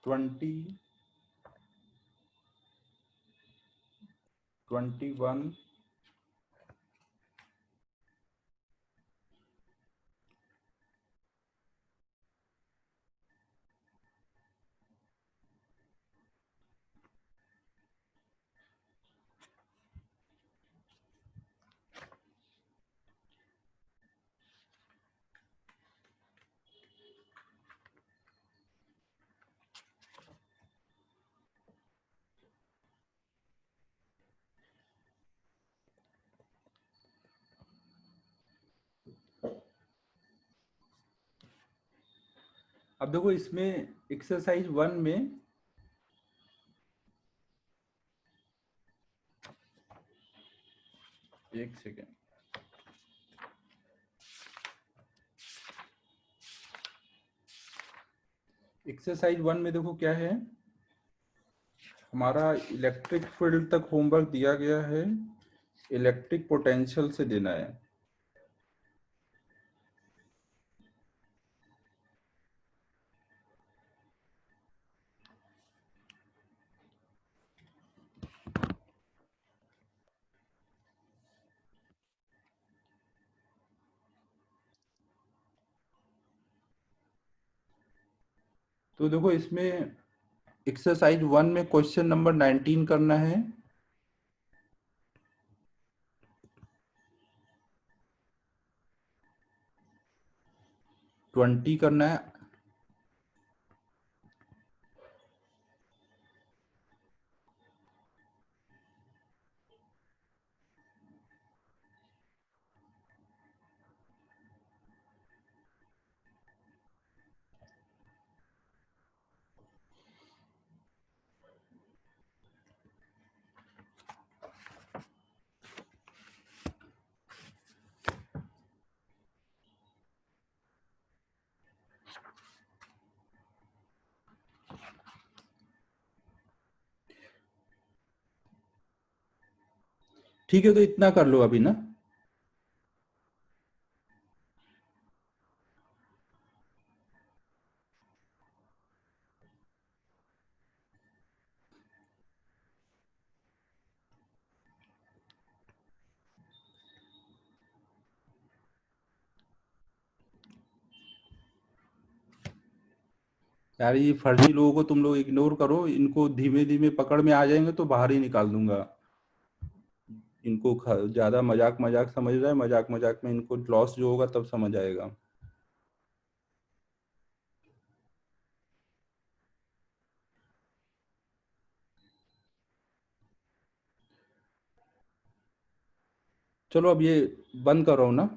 20, 21, अब देखो इसमें एक्सरसाइज 1 में एक सेकेंड, एक्सरसाइज 1 में देखो क्या है, हमारा इलेक्ट्रिक फील्ड तक होमवर्क दिया गया है, इलेक्ट्रिक पोटेंशियल से देना है। तो देखो इसमें एक्सरसाइज 1 में क्वेश्चन नंबर 19 करना है, ट्वेंटी करना है, ठीक है। तो इतना कर लो अभी ना। यार ये फर्जी लोगों को तुम लोग इग्नोर करो, इनको धीमे धीमे पकड़ में आ जाएंगे तो बाहर ही निकाल दूंगा। इनको ज्यादा मजाक मजाक समझ रहा है, मजाक मजाक में इनको लॉस जो होगा तब समझ आएगा। चलो अब ये बंद कर रहा हूँ ना।